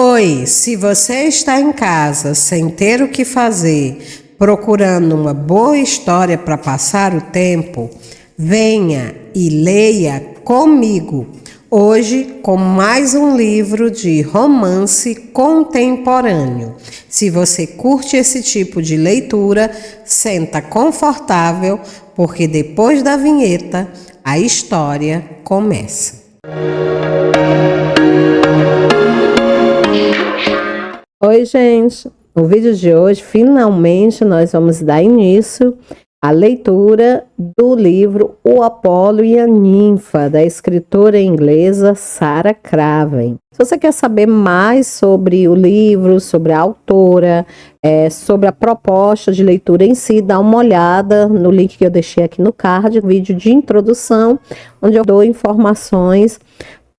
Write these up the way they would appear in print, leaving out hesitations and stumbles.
Oi, se você está em casa sem ter o que fazer, procurando uma boa história para passar o tempo, venha e leia comigo. Hoje, com mais um livro de romance contemporâneo. Se você curte esse tipo de leitura, senta confortável, porque depois da vinheta, a história começa. Oi, gente! No vídeo de hoje, finalmente, nós vamos dar início à leitura do livro O Apolo e a Ninfa, da escritora inglesa Sarah Craven. Se você quer saber mais sobre o livro, sobre a autora, sobre a proposta de leitura em si, dá uma olhada no link que eu deixei aqui no card, vídeo de introdução, onde eu dou informações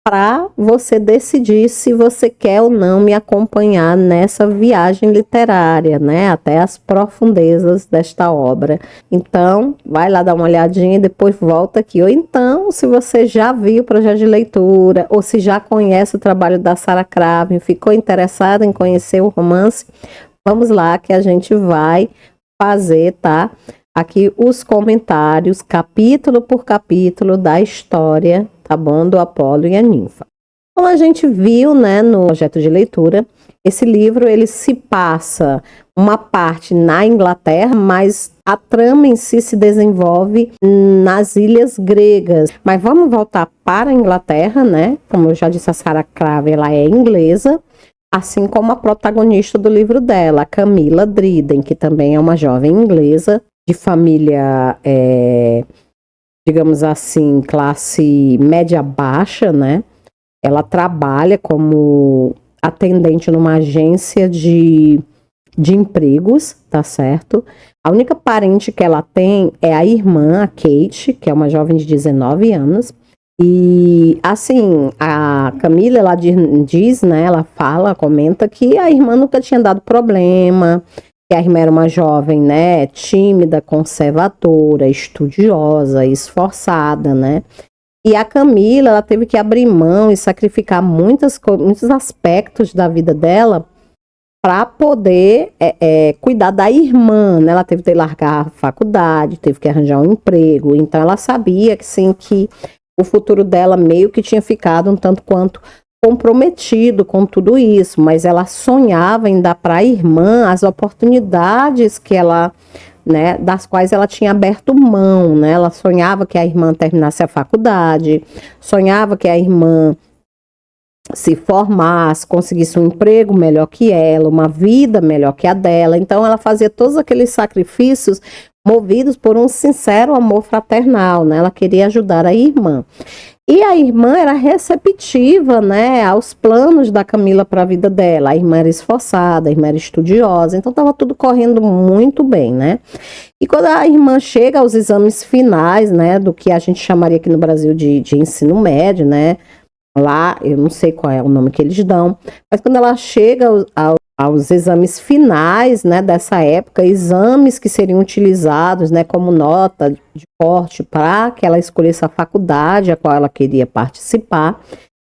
para você decidir se você quer ou não me acompanhar nessa viagem literária, né, até as profundezas desta obra. Então, vai lá dar uma olhadinha e depois volta aqui. Ou então, se você já viu o projeto de leitura, ou se já conhece o trabalho da Sarah Craven, ficou interessado em conhecer o romance, vamos lá que a gente vai fazer, tá? Aqui os comentários, capítulo por capítulo da história, tá bom? Do Apolo e a Ninfa. Como a gente viu, né, no projeto de leitura, esse livro ele se passa uma parte na Inglaterra, mas a trama em si se desenvolve nas ilhas gregas. Mas vamos voltar para a Inglaterra, né? Como eu já disse, a Sarah Craven, ela é inglesa, assim como a protagonista do livro dela, Camilla Dryden, que também é uma jovem inglesa de família, digamos assim, classe média baixa, né? Ela trabalha como atendente numa agência de empregos, tá certo? A única parente que ela tem é a irmã, a Kate, que é uma jovem de 19 anos. E, assim, a Camila, ela diz, né? Ela fala, comenta que a irmã nunca tinha dado problema, que a irmã era uma jovem, né, tímida, conservadora, estudiosa, esforçada, né? E a Camila, ela teve que abrir mão e sacrificar muitos aspectos da vida dela para poder cuidar da irmã, né? Ela teve que largar a faculdade, teve que arranjar um emprego. Então, ela sabia que, sim, que o futuro dela meio que tinha ficado um tanto quanto comprometido com tudo isso, mas ela sonhava em dar para a irmã as oportunidades que ela, né, das quais ela tinha aberto mão, né? Ela sonhava que a irmã terminasse a faculdade, sonhava que a irmã se formasse, conseguisse um emprego melhor que ela, uma vida melhor que a dela. Então ela fazia todos aqueles sacrifícios movidos por um sincero amor fraternal, né? Ela queria ajudar a irmã. E a irmã era receptiva, né, aos planos da Camila para a vida dela. A irmã era esforçada, a irmã era estudiosa, então estava tudo correndo muito bem, né? E quando a irmã chega aos exames finais, né, do que a gente chamaria aqui no Brasil de ensino médio, né? Lá, eu não sei qual é o nome que eles dão, mas quando ela chega aos exames finais, né, dessa época, exames que seriam utilizados, né, como nota de corte para que ela escolhesse a faculdade a qual ela queria participar,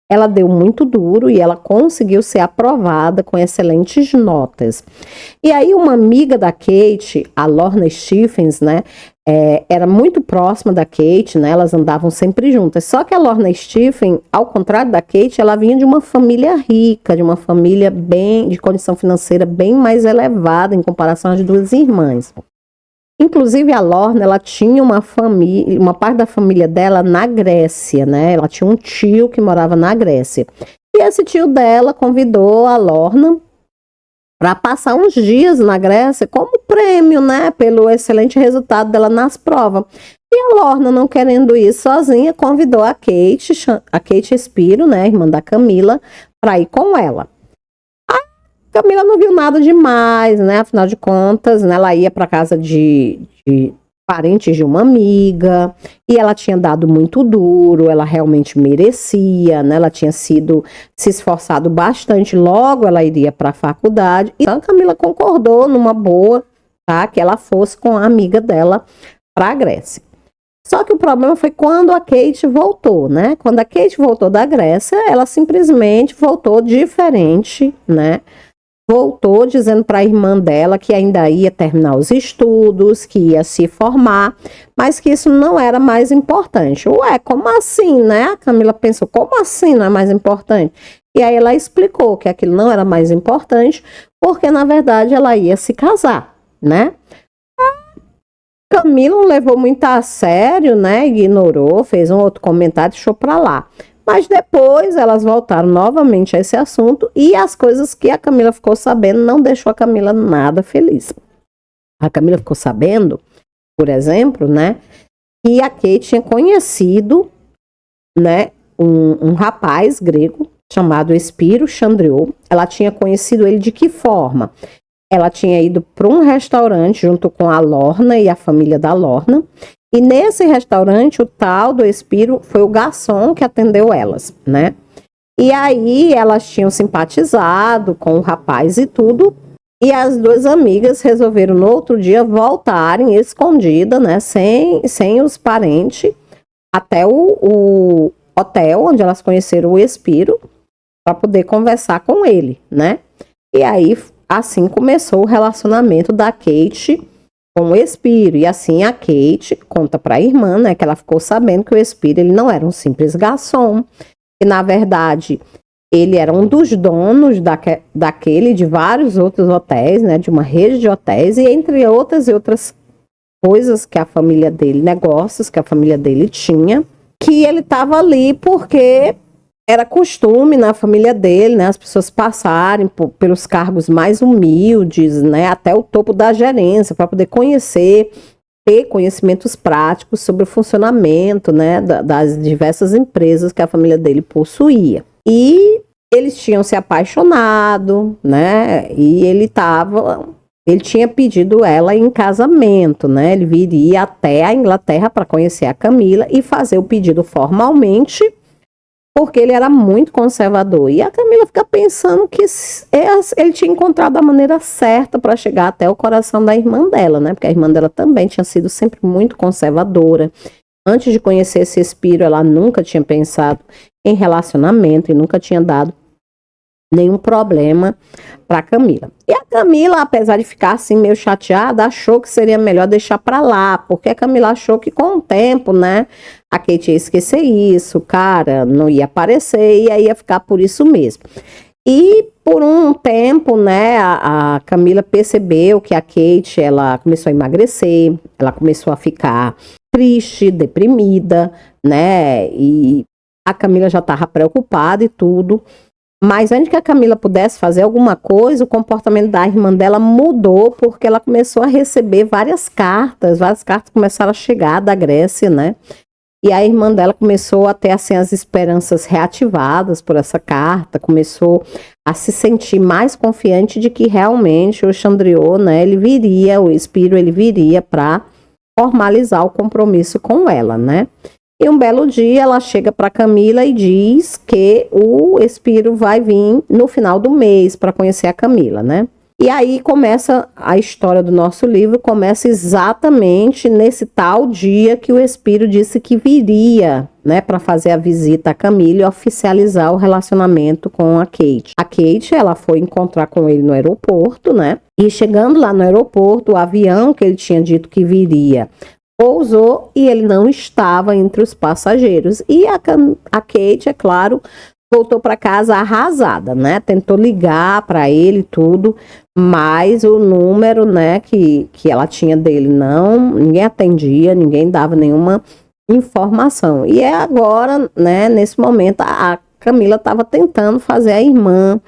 ela deu muito duro e ela conseguiu ser aprovada com excelentes notas. E aí uma amiga da Kate, a Lorna Stephens, né, era muito próxima da Kate, né, elas andavam sempre juntas. Só que a Lorna Stephens, ao contrário da Kate, ela vinha de uma família rica, de uma família de condição financeira bem mais elevada em comparação às duas irmãs. Inclusive a Lorna, ela tinha uma parte da família dela na Grécia, né? Ela tinha um tio que morava na Grécia. E esse tio dela convidou a Lorna para passar uns dias na Grécia como prêmio, né? Pelo excelente resultado dela nas provas. E a Lorna, não querendo ir sozinha, convidou a Kate Spiro, né? Irmã da Camila, para ir com ela. Camila não viu nada demais, né? Afinal de contas, né, ela ia para casa de parentes de uma amiga e ela tinha dado muito duro, ela realmente merecia, né? Ela tinha se esforçado bastante, logo ela iria para a faculdade. Então a Camila concordou numa boa, tá? Que ela fosse com a amiga dela para a Grécia. Só que o problema foi quando a Kate voltou, né? Quando a Kate voltou da Grécia, ela simplesmente voltou diferente, né? Voltou dizendo para a irmã dela que ainda ia terminar os estudos, que ia se formar, mas que isso não era mais importante. Ué, como assim, né? A Camila pensou, como assim não é mais importante? E aí ela explicou que aquilo não era mais importante, porque na verdade ela ia se casar, né? Camila não levou muito a sério, né? Ignorou, fez um outro comentário, deixou para lá. Mas depois elas voltaram novamente a esse assunto e as coisas que a Camila ficou sabendo não deixou a Camila nada feliz. A Camila ficou sabendo, por exemplo, né, que a Kate tinha conhecido, né, um rapaz grego chamado Spyros Chandriou. Ela tinha conhecido ele de que forma? Ela tinha ido para um restaurante junto com a Lorna e a família da Lorna. E nesse restaurante, o tal do Spyros foi o garçom que atendeu elas, né? E aí elas tinham simpatizado com o rapaz e tudo. E as duas amigas resolveram no outro dia voltarem escondida, né? Sem os parentes, até o hotel onde elas conheceram o Spyros, para poder conversar com ele, né? E aí, assim começou o relacionamento da Kate com o Spyros. E assim a Kate conta para a irmã, né, que ela ficou sabendo que o Spyros, ele não era um simples garçom, que na verdade ele era um dos donos daquele, de vários outros hotéis, né, de uma rede de hotéis, e entre outras coisas que a família dele, negócios que a família dele tinha, que ele estava ali porque era costume na família dele, né, as pessoas passarem pelos cargos mais humildes, né, até o topo da gerência, para poder ter conhecimentos práticos sobre o funcionamento, né, das diversas empresas que a família dele possuía. E eles tinham se apaixonado, né, e ele tinha pedido ela em casamento, né, ele viria até a Inglaterra para conhecer a Camila e fazer o pedido formalmente, porque ele era muito conservador. E a Camila fica pensando que ele tinha encontrado a maneira certa para chegar até o coração da irmã dela, né? Porque a irmã dela também tinha sido sempre muito conservadora. Antes de conhecer esse Spyros, ela nunca tinha pensado em relacionamento e nunca tinha dado nenhum problema para Camila. E a Camila, apesar de ficar assim meio chateada, achou que seria melhor deixar para lá, porque a Camila achou que com o tempo, né, a Kate ia esquecer isso, o cara não ia aparecer e aí ia ficar por isso mesmo. E por um tempo, né, a Camila percebeu que a Kate, ela começou a emagrecer, ela começou a ficar triste, deprimida, né, e a Camila já estava preocupada e tudo. Mas antes que a Camila pudesse fazer alguma coisa, o comportamento da irmã dela mudou, porque ela começou a receber várias cartas começaram a chegar da Grécia, né? E a irmã dela começou a ter assim, as esperanças reativadas por essa carta, começou a se sentir mais confiante de que realmente o Chandriou, né, o Spyros, ele viria para formalizar o compromisso com ela, né? E um belo dia ela chega para Camila e diz que o Spyros vai vir no final do mês para conhecer a Camila, né? E aí começa a história do nosso livro, começa exatamente nesse tal dia que o Spyros disse que viria, né, para fazer a visita a Camila e oficializar o relacionamento com a Kate. A Kate, ela foi encontrar com ele no aeroporto, né? E chegando lá no aeroporto, o avião que ele tinha dito que viria pousou e ele não estava entre os passageiros. E a Kate, é claro, voltou para casa arrasada, né? Tentou ligar para ele e tudo, mas o número, né, que ela tinha dele ninguém atendia, ninguém dava nenhuma informação. E é agora, né, nesse momento, a Camila estava tentando fazer a irmã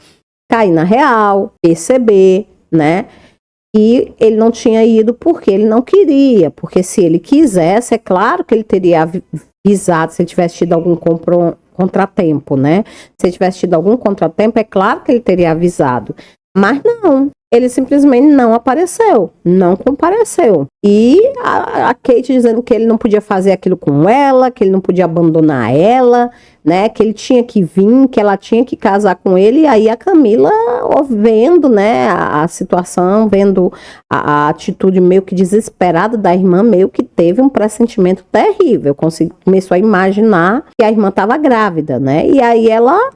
cair na real, perceber, né? E ele não tinha ido porque ele não queria, porque se ele quisesse, é claro que ele teria avisado se ele tivesse tido algum contratempo, né? Se ele tivesse tido algum contratempo, é claro que ele teria avisado. Mas não, ele simplesmente não apareceu, não compareceu. E a Kate dizendo que ele não podia fazer aquilo com ela, que ele não podia abandonar ela, né? Que ele tinha que vir, que ela tinha que casar com ele. E aí a Camila, vendo, né, a situação, vendo a atitude meio que desesperada da irmã, meio que teve um pressentimento terrível. Começou a imaginar que a irmã estava grávida, né? E aí ela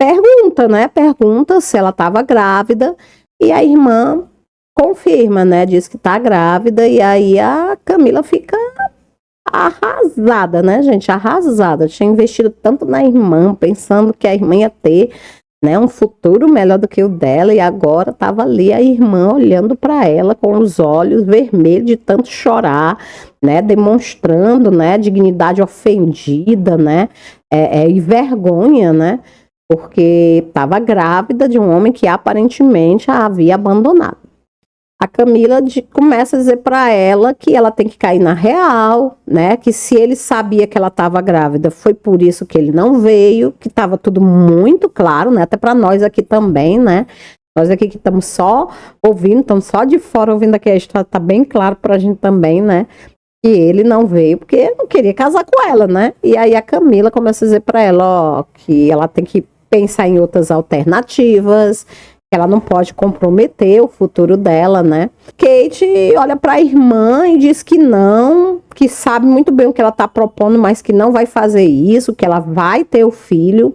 pergunta, né? Pergunta se ela estava grávida. E a irmã confirma, né? Diz que tá grávida. E aí a Camila fica arrasada, né, gente? Arrasada. Tinha investido tanto na irmã, pensando que a irmã ia ter, né, um futuro melhor do que o dela. E agora tava ali a irmã olhando para ela com os olhos vermelhos de tanto chorar, né? Demonstrando, né, dignidade ofendida, né? E vergonha, né? Porque estava grávida de um homem que aparentemente a havia abandonado. A Camila começa a dizer para ela que ela tem que cair na real, né? Que se ele sabia que ela estava grávida, foi por isso que ele não veio, que estava tudo muito claro, né? Até para nós aqui também, né? Nós aqui que estamos só ouvindo, estamos só de fora ouvindo aqui a história, tá bem claro para a gente também, né? E ele não veio porque não queria casar com ela, né? E aí a Camila começa a dizer para ela, ó, que ela tem que pensar em outras alternativas, que ela não pode comprometer o futuro dela, né? Kate olha para a irmã e diz que não, que sabe muito bem o que ela está propondo, mas que não vai fazer isso, que ela vai ter o filho.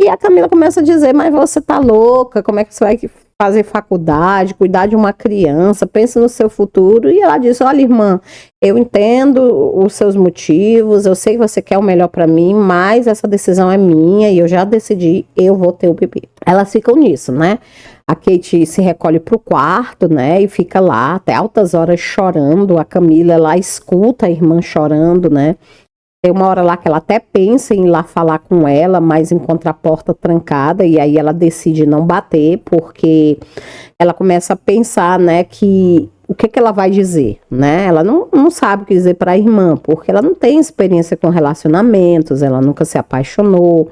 E a Camila começa a dizer, mas você tá louca, como é que você vai fazer faculdade, cuidar de uma criança, pensa no seu futuro. E ela diz, olha, irmã, eu entendo os seus motivos, eu sei que você quer o melhor para mim, mas essa decisão é minha e eu já decidi, eu vou ter o bebê. Elas ficam nisso, né? A Kate se recolhe pro quarto, né, e fica lá até altas horas chorando. A Camila, ela escuta a irmã chorando, né? Tem uma hora lá que ela até pensa em ir lá falar com ela, mas encontra a porta trancada e aí ela decide não bater, porque ela começa a pensar, né, que o que ela vai dizer, né? Ela não sabe o que dizer para a irmã, porque ela não tem experiência com relacionamentos, ela nunca se apaixonou,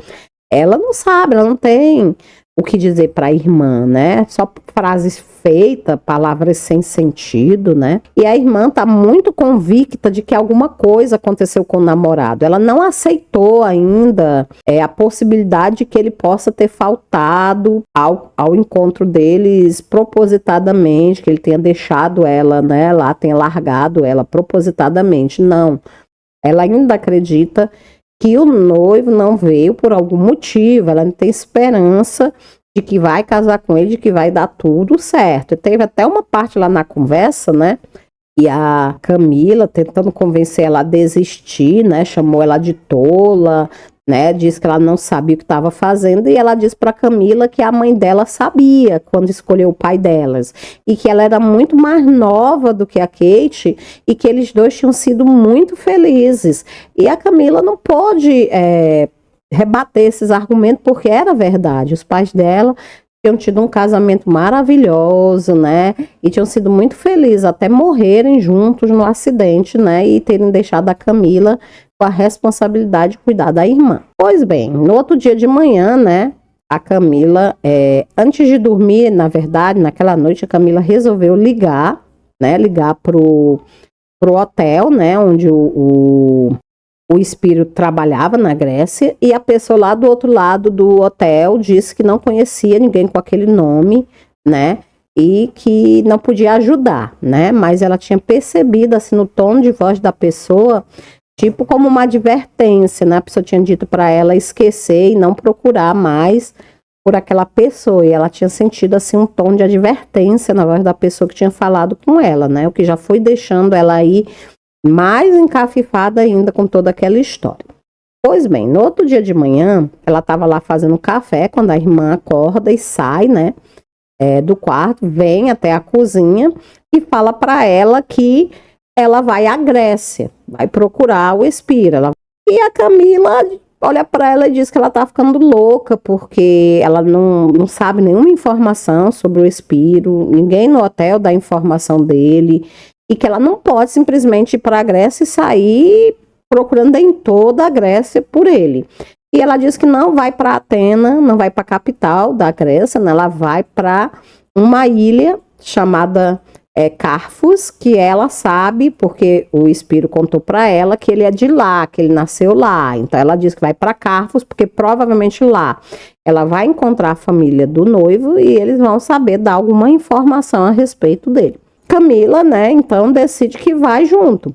ela não sabe, ela não tem o que dizer para a irmã, né? Só frases feitas, palavras sem sentido, né? E a irmã tá muito convicta de que alguma coisa aconteceu com o namorado. Ela não aceitou ainda a possibilidade de que ele possa ter faltado ao encontro deles propositadamente, que ele tenha deixado ela, né, lá, tenha largado ela propositadamente. Não. Ela ainda acredita que o noivo não veio por algum motivo, ela não tem esperança de que vai casar com ele, de que vai dar tudo certo. E teve até uma parte lá na conversa, né? E a Camila tentando convencer ela a desistir, né? Chamou ela de tola, né? Disse que ela não sabia o que estava fazendo. E ela disse para Camila que a mãe dela sabia quando escolheu o pai delas. E que ela era muito mais nova do que a Kate. E que eles dois tinham sido muito felizes. E a Camila não pôde rebater esses argumentos, porque era verdade. Os pais dela tinham tido um casamento maravilhoso, né? E tinham sido muito felizes, até morrerem juntos no acidente, né? E terem deixado a Camila com a responsabilidade de cuidar da irmã. Pois bem, no outro dia de manhã, né? A Camila, antes de dormir, na verdade, naquela noite, a Camila resolveu ligar, né? Ligar pro hotel, né? Onde o espírito trabalhava na Grécia, e a pessoa lá do outro lado do hotel disse que não conhecia ninguém com aquele nome, né, e que não podia ajudar, né, mas ela tinha percebido, assim, no tom de voz da pessoa, tipo como uma advertência, né, a pessoa tinha dito para ela esquecer e não procurar mais por aquela pessoa, e ela tinha sentido, assim, um tom de advertência na voz da pessoa que tinha falado com ela, né, o que já foi deixando ela aí mais encafifada ainda com toda aquela história. Pois bem, no outro dia de manhã, ela estava lá fazendo café, quando a irmã acorda e sai, né, do quarto, vem até a cozinha e fala para ela que ela vai à Grécia, vai procurar o Espírito. E a Camila olha para ela e diz que ela tá ficando louca, porque ela não sabe nenhuma informação sobre o Espírito, ninguém no hotel dá informação dele, e que ela não pode simplesmente ir para a Grécia e sair procurando em toda a Grécia por ele. E ela diz que não vai para Atena, não vai para a capital da Grécia, né? Ela vai para uma ilha chamada Carfos, que ela sabe, porque o Espírito contou para ela que ele é de lá, que ele nasceu lá. Então ela diz que vai para Carfos, porque provavelmente lá ela vai encontrar a família do noivo e eles vão saber dar alguma informação a respeito dele. Camila, né, então decide que vai junto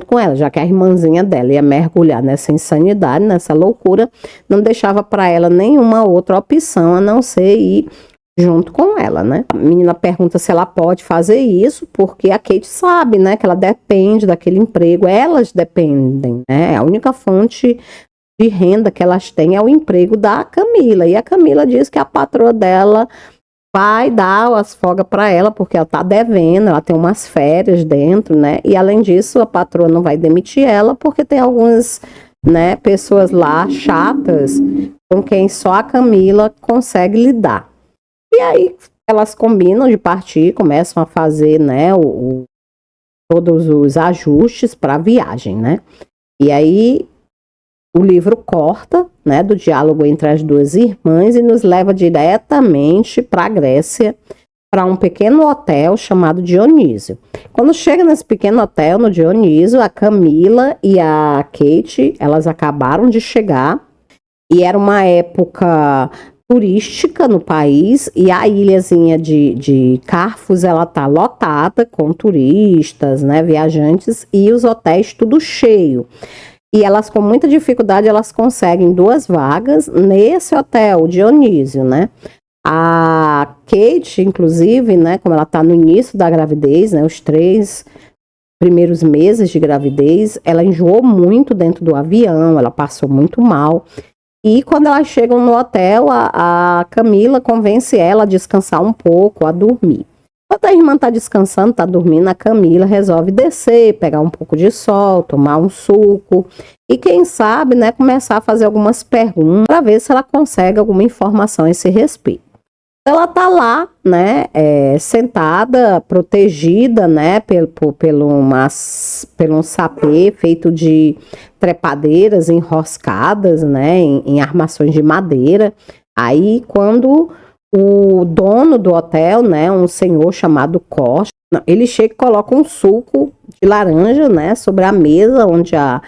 com ela, já que a irmãzinha dela ia mergulhar nessa insanidade, nessa loucura, não deixava para ela nenhuma outra opção a não ser ir junto com ela, né? A menina pergunta se ela pode fazer isso, porque a Kate sabe, né, que ela depende daquele emprego, elas dependem, né? A única fonte de renda que elas têm é o emprego da Camila, e a Camila diz que a patroa dela vai dar as folgas para ela, porque ela tá devendo, ela tem umas férias dentro, né? E além disso, a patroa não vai demitir ela, porque tem algumas, né, pessoas lá chatas com quem só a Camila consegue lidar. E aí elas combinam de partir, começam a fazer, né, todos os ajustes para a viagem, né? E aí o livro corta, né, do diálogo entre as duas irmãs e nos leva diretamente para a Grécia, para um pequeno hotel chamado Dionísio. Quando chega nesse pequeno hotel, no Dionísio, a Camila e a Kate, elas acabaram de chegar e era uma época turística no país e a ilhazinha de Carfos, ela tá lotada com turistas, né, viajantes e os hotéis tudo cheio. E elas, com muita dificuldade, elas conseguem 2 vagas nesse hotel, Dionísio, né? A Kate, inclusive, né, como ela está no início da gravidez, né, os 3 primeiros meses de gravidez, ela enjoou muito dentro do avião, ela passou muito mal. E quando elas chegam no hotel, a Camila convence ela a descansar um pouco, a dormir. Enquanto a irmã está descansando, está dormindo, a Camila resolve descer, pegar um pouco de sol, tomar um suco e quem sabe, né, começar a fazer algumas perguntas para ver se ela consegue alguma informação a esse respeito. Ela está lá, né, sentada, protegida, né, pelo um sapê feito de trepadeiras enroscadas, né, em armações de madeira. Aí, quando o dono do hotel, né, um senhor chamado Costa, ele chega e coloca um suco de laranja, né, sobre a mesa onde a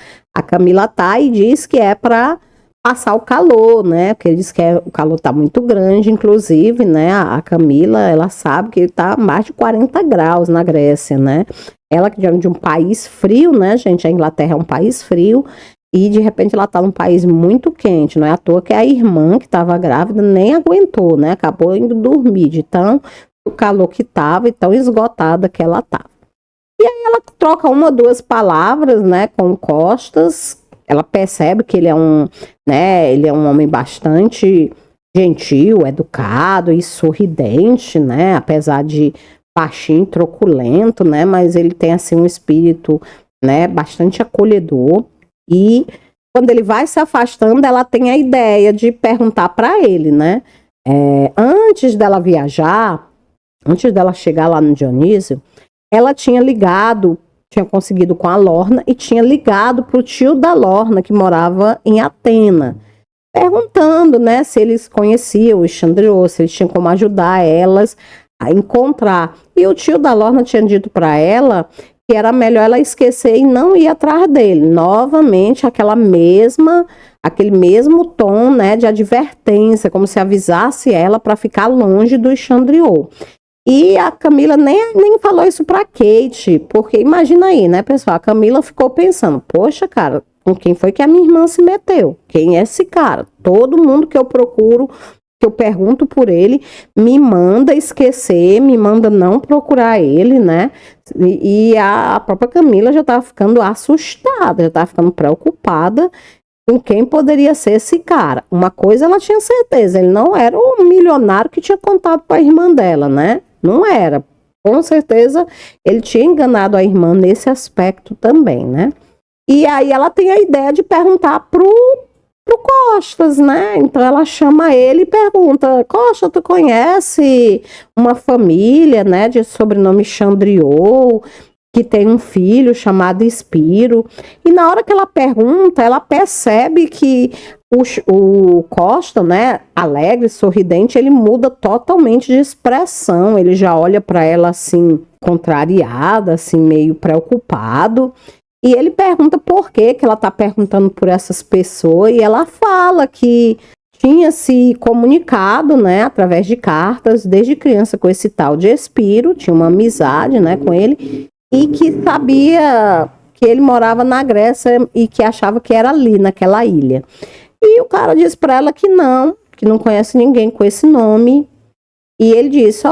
Camila tá e diz que é para passar o calor, né, porque ele diz que o calor tá muito grande, inclusive, né, a Camila, ela sabe que tá mais de 40 graus na Grécia, né, ela que é de um país frio, né, gente, a Inglaterra é um país frio, e de repente ela tá num país muito quente, não é à toa que a irmã que estava grávida nem aguentou, né? Acabou indo dormir de tão o calor que tava e tão esgotada que ela tava. E aí ela troca 1 ou 2 palavras, né, com o Costas. Ela percebe que ele é um homem bastante gentil, educado e sorridente, né? Apesar de baixinho, truculento, né? Mas ele tem assim um espírito, né, bastante acolhedor. E quando ele vai se afastando, ela tem a ideia de perguntar para ele, né? Antes dela viajar, antes dela chegar lá no Dionísio, ela tinha conseguido com a Lorna e tinha ligado para o tio da Lorna, que morava em Atena, perguntando, né, se eles conheciam o Xandriou, se eles tinham como ajudar elas a encontrar. E o tio da Lorna tinha dito para ela que era melhor ela esquecer e não ir atrás dele. Novamente, aquele mesmo tom, né, de advertência, como se avisasse ela para ficar longe do Xandriou. E a Camila nem falou isso para Kate, porque imagina aí, né, pessoal, a Camila ficou pensando, poxa, cara, com quem foi que a minha irmã se meteu? Quem é esse cara? Todo mundo que eu procuro, que eu pergunto por ele, me manda esquecer, me manda não procurar ele, né? E a própria Camila já estava ficando assustada, já estava ficando preocupada com quem poderia ser esse cara. Uma coisa ela tinha certeza, ele não era o milionário que tinha contado para a irmã dela, né? Não era. Com certeza ele tinha enganado a irmã nesse aspecto também, né? E aí ela tem a ideia de perguntar pro Costas, né? Então ela chama ele e pergunta: Costa, tu conhece uma família, né, de sobrenome Xandriou, que tem um filho chamado Espiro? E na hora que ela pergunta, ela percebe que O Costa, né, alegre, sorridente, ele muda totalmente de expressão. Ele já olha para ela assim, contrariada, assim, meio preocupado. E ele pergunta por que ela está perguntando por essas pessoas. E ela fala que tinha se comunicado, né, através de cartas, desde criança com esse tal de Espiro, tinha uma amizade, né, com ele, e que sabia que ele morava na Grécia e que achava que era ali, naquela ilha. E o cara disse para ela que não conhece ninguém com esse nome. E ele disse,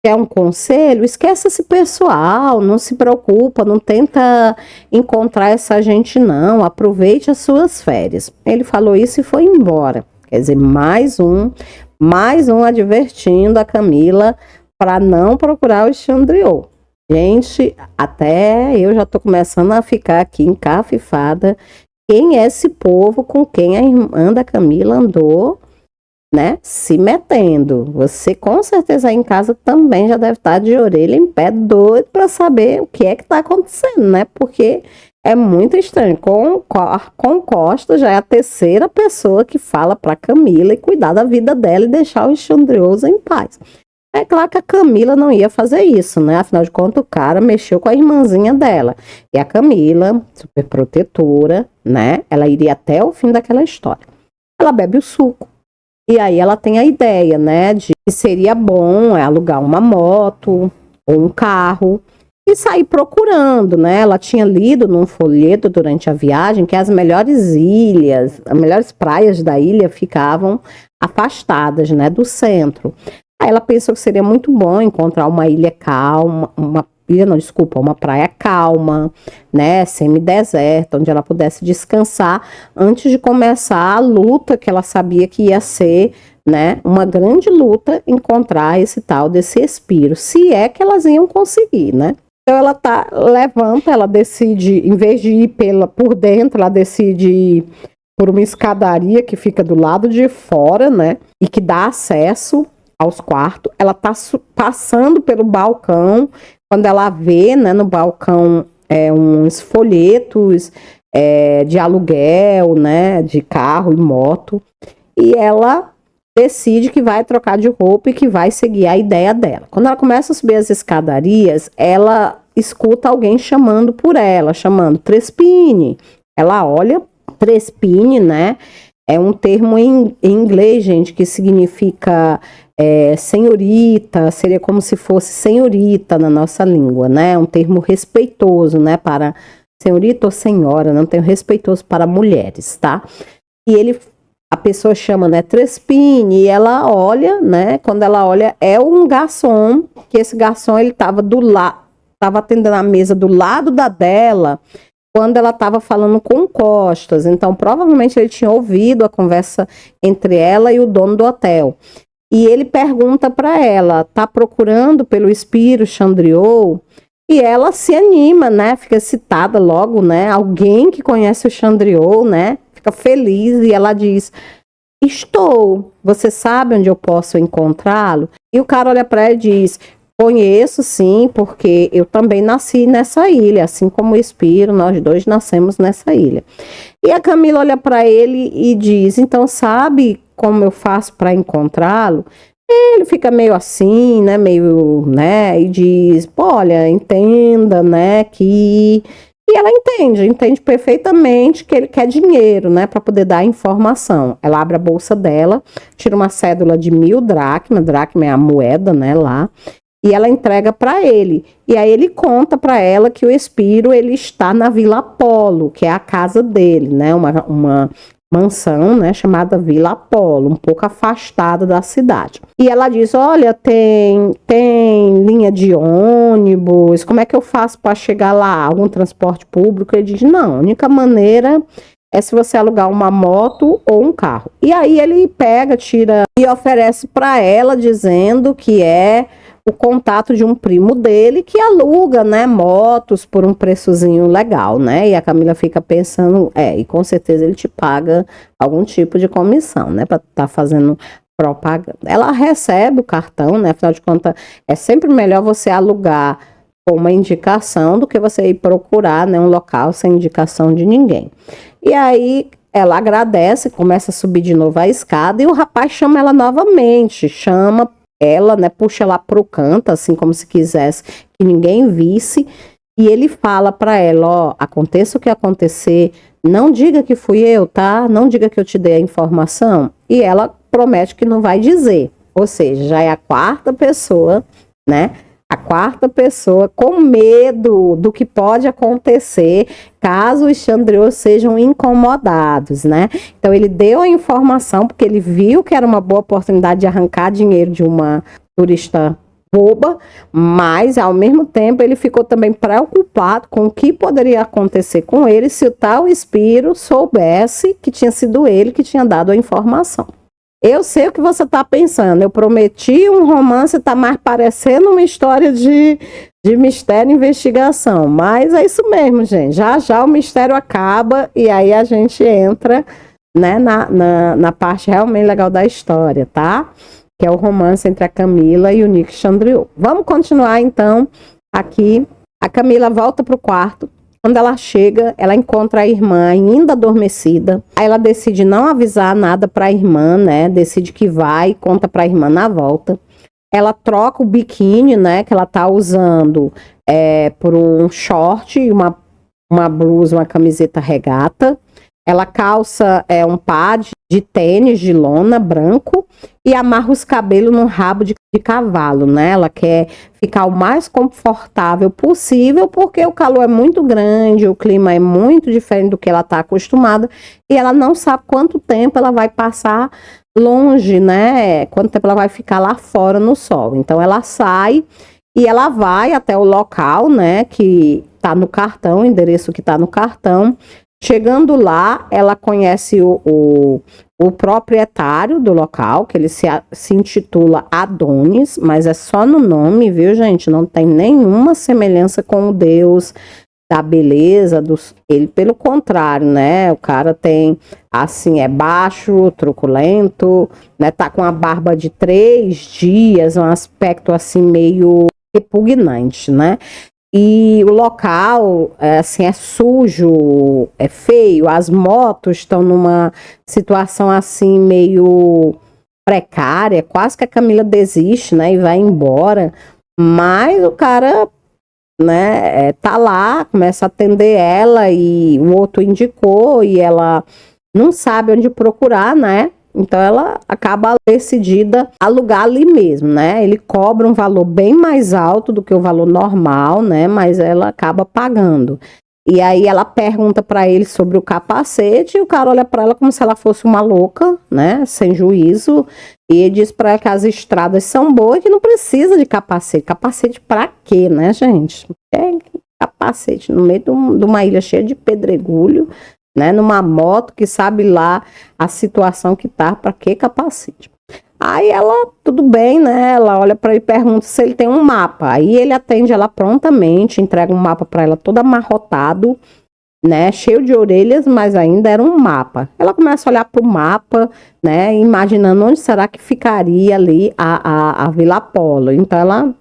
quer um conselho? Esquece esse pessoal, não se preocupa, não tenta encontrar essa gente não, aproveite as suas férias. Ele falou isso e foi embora. Quer dizer, mais um advertindo a Camila para não procurar o Xandriot. Gente, até eu já estou começando a ficar aqui encafifada. Quem é esse povo com quem a irmã da Camila andou, né, se metendo? Você com certeza aí em casa também já deve estar de orelha em pé, doido para saber o que é que está acontecendo, né? Porque é muito estranho. Com Costa já é a terceira pessoa que fala para Camila e cuidar da vida dela e deixar o Xandriot em paz. É claro que a Camila não ia fazer isso, né? Afinal de contas, o cara mexeu com a irmãzinha dela. E a Camila, super protetora, né? Ela iria até o fim daquela história. Ela bebe o suco. E aí ela tem a ideia, né? De que seria bom alugar uma moto ou um carro e sair procurando, né? Ela tinha lido num folheto durante a viagem que as melhores ilhas, as melhores praias da ilha ficavam afastadas, né? Do centro. Aí ela pensou que seria muito bom encontrar uma ilha calma, uma praia calma, né, semideserta, onde ela pudesse descansar antes de começar a luta que ela sabia que ia ser, né, uma grande luta encontrar esse tal desse Espiro, se é que elas iam conseguir, né. Então ela ela decide, em vez de ir por dentro, ela decide ir por uma escadaria que fica do lado de fora, né, e que dá acesso aos quartos. Ela tá passando pelo balcão, quando ela vê, né, no balcão uns folhetos de aluguel, né, de carro e moto, e ela decide que vai trocar de roupa e que vai seguir a ideia dela. Quando ela começa a subir as escadarias, ela escuta alguém chamando por ela, chamando Trespini. Ela olha, Trespini, né, é um termo em inglês, gente, que significa senhorita, seria como se fosse senhorita na nossa língua, né? Um termo respeitoso, né? Para senhorita ou senhora, não tem respeitoso para mulheres, tá? E a pessoa chama, né, Trespini, e ela olha, né? Quando ela olha, é um garçom, que esse garçom, ele estava atendendo a mesa do lado da dela, quando ela estava falando com Costas. Então, provavelmente ele tinha ouvido a conversa entre ela e o dono do hotel. E ele pergunta para ela, tá procurando pelo Espiro Xandriot? E ela se anima, né? Fica excitada logo, né? Alguém que conhece o Xandriot, né? Fica feliz e ela diz, estou, você sabe onde eu posso encontrá-lo? E o cara olha para ela e diz, conheço sim, porque eu também nasci nessa ilha, assim como o Espiro, nós dois nascemos nessa ilha. E a Camila olha para ele e diz, então sabe como eu faço para encontrá-lo? Ele fica meio assim, né, e diz, pô, olha, entenda, né, que... E ela entende perfeitamente que ele quer dinheiro, né, para poder dar informação. Ela abre a bolsa dela, tira uma cédula de 1000 dracma é a moeda, né, lá, e ela entrega para ele. E aí ele conta para ela que o Espiro, ele está na Vila Apolo, que é a casa dele, né, uma mansão, né, chamada Vila Apolo, um pouco afastada da cidade. E ela diz, olha, tem linha de ônibus, como é que eu faço para chegar lá? Algum transporte público? Ele diz, não, a única maneira é se você alugar uma moto ou um carro. E aí ele tira e oferece para ela, dizendo que é o contato de um primo dele que aluga, né, motos por um preçozinho legal, né? E a Camila fica pensando, e com certeza ele te paga algum tipo de comissão, né, para estar fazendo propaganda. Ela recebe o cartão, né? Afinal de contas, é sempre melhor você alugar com uma indicação do que você ir procurar, né, um local sem indicação de ninguém. E aí ela agradece, começa a subir de novo a escada e o rapaz chama ela novamente, chama ela, né, puxa ela pro canto, assim como se quisesse que ninguém visse, e ele fala para ela, ó, aconteça o que acontecer, não diga que fui eu, tá? Não diga que eu te dei a informação. E ela promete que não vai dizer. Ou seja, já é a quarta pessoa, né? A quarta pessoa com medo do que pode acontecer caso os Xandriô sejam incomodados, né? Então ele deu a informação porque ele viu que era uma boa oportunidade de arrancar dinheiro de uma turista boba, mas ao mesmo tempo ele ficou também preocupado com o que poderia acontecer com ele se o tal Espírito soubesse que tinha sido ele que tinha dado a informação. Eu sei o que você está pensando, eu prometi um romance, está mais parecendo uma história de mistério e investigação, mas é isso mesmo, gente, já o mistério acaba e aí a gente entra, né, na parte realmente legal da história, tá? Que é o romance entre a Camila e o Nick Xandriô. Vamos continuar, então, aqui. A Camila volta para o quarto. Quando ela chega, ela encontra a irmã ainda adormecida. Aí ela decide não avisar nada para a irmã, né? Decide que vai, conta para a irmã na volta. Ela troca o biquíni, né? Que ela tá usando por um short, uma blusa, uma camiseta regata. Ela calça um par de tênis de lona branco e amarra os cabelos num rabo de cavalo, né? Ela quer ficar o mais confortável possível porque o calor é muito grande, o clima é muito diferente do que ela está acostumada e ela não sabe quanto tempo ela vai passar longe, né? Quanto tempo ela vai ficar lá fora no sol. Então ela sai e ela vai até o local, né? Que está no cartão, o endereço que está no cartão. Chegando lá, ela conhece o proprietário do local, que ele se intitula Adonis, mas é só no nome, viu, gente? Não tem nenhuma semelhança com o Deus da beleza. Ele, pelo contrário, né? O cara tem, assim, é baixo, truculento, né? Tá com a barba de 3 dias, um aspecto, assim, meio repugnante, né? E o local, assim, é sujo, é feio, as motos estão numa situação, assim, meio precária, quase que a Camila desiste, né, e vai embora, mas o cara, né, tá lá, começa a atender ela e o outro indicou e ela não sabe onde procurar, né, então ela acaba decidida a alugar ali mesmo, né? Ele cobra um valor bem mais alto do que o valor normal, né? Mas ela acaba pagando. E aí ela pergunta para ele sobre o capacete e o cara olha para ela como se ela fosse uma louca, né? Sem juízo. E ele diz para ela que as estradas são boas e que não precisa de capacete. Capacete para quê, né, gente? É capacete no meio de uma ilha cheia de pedregulho, né, numa moto que sabe lá a situação que tá, para que capacete. Aí ela, tudo bem, né, ela olha para ele e pergunta se ele tem um mapa. Aí ele atende ela prontamente, entrega um mapa para ela todo amarrotado, né, cheio de orelhas, mas ainda era um mapa. Ela começa a olhar pro mapa, né, imaginando onde será que ficaria ali a Vila Apolo. Então ela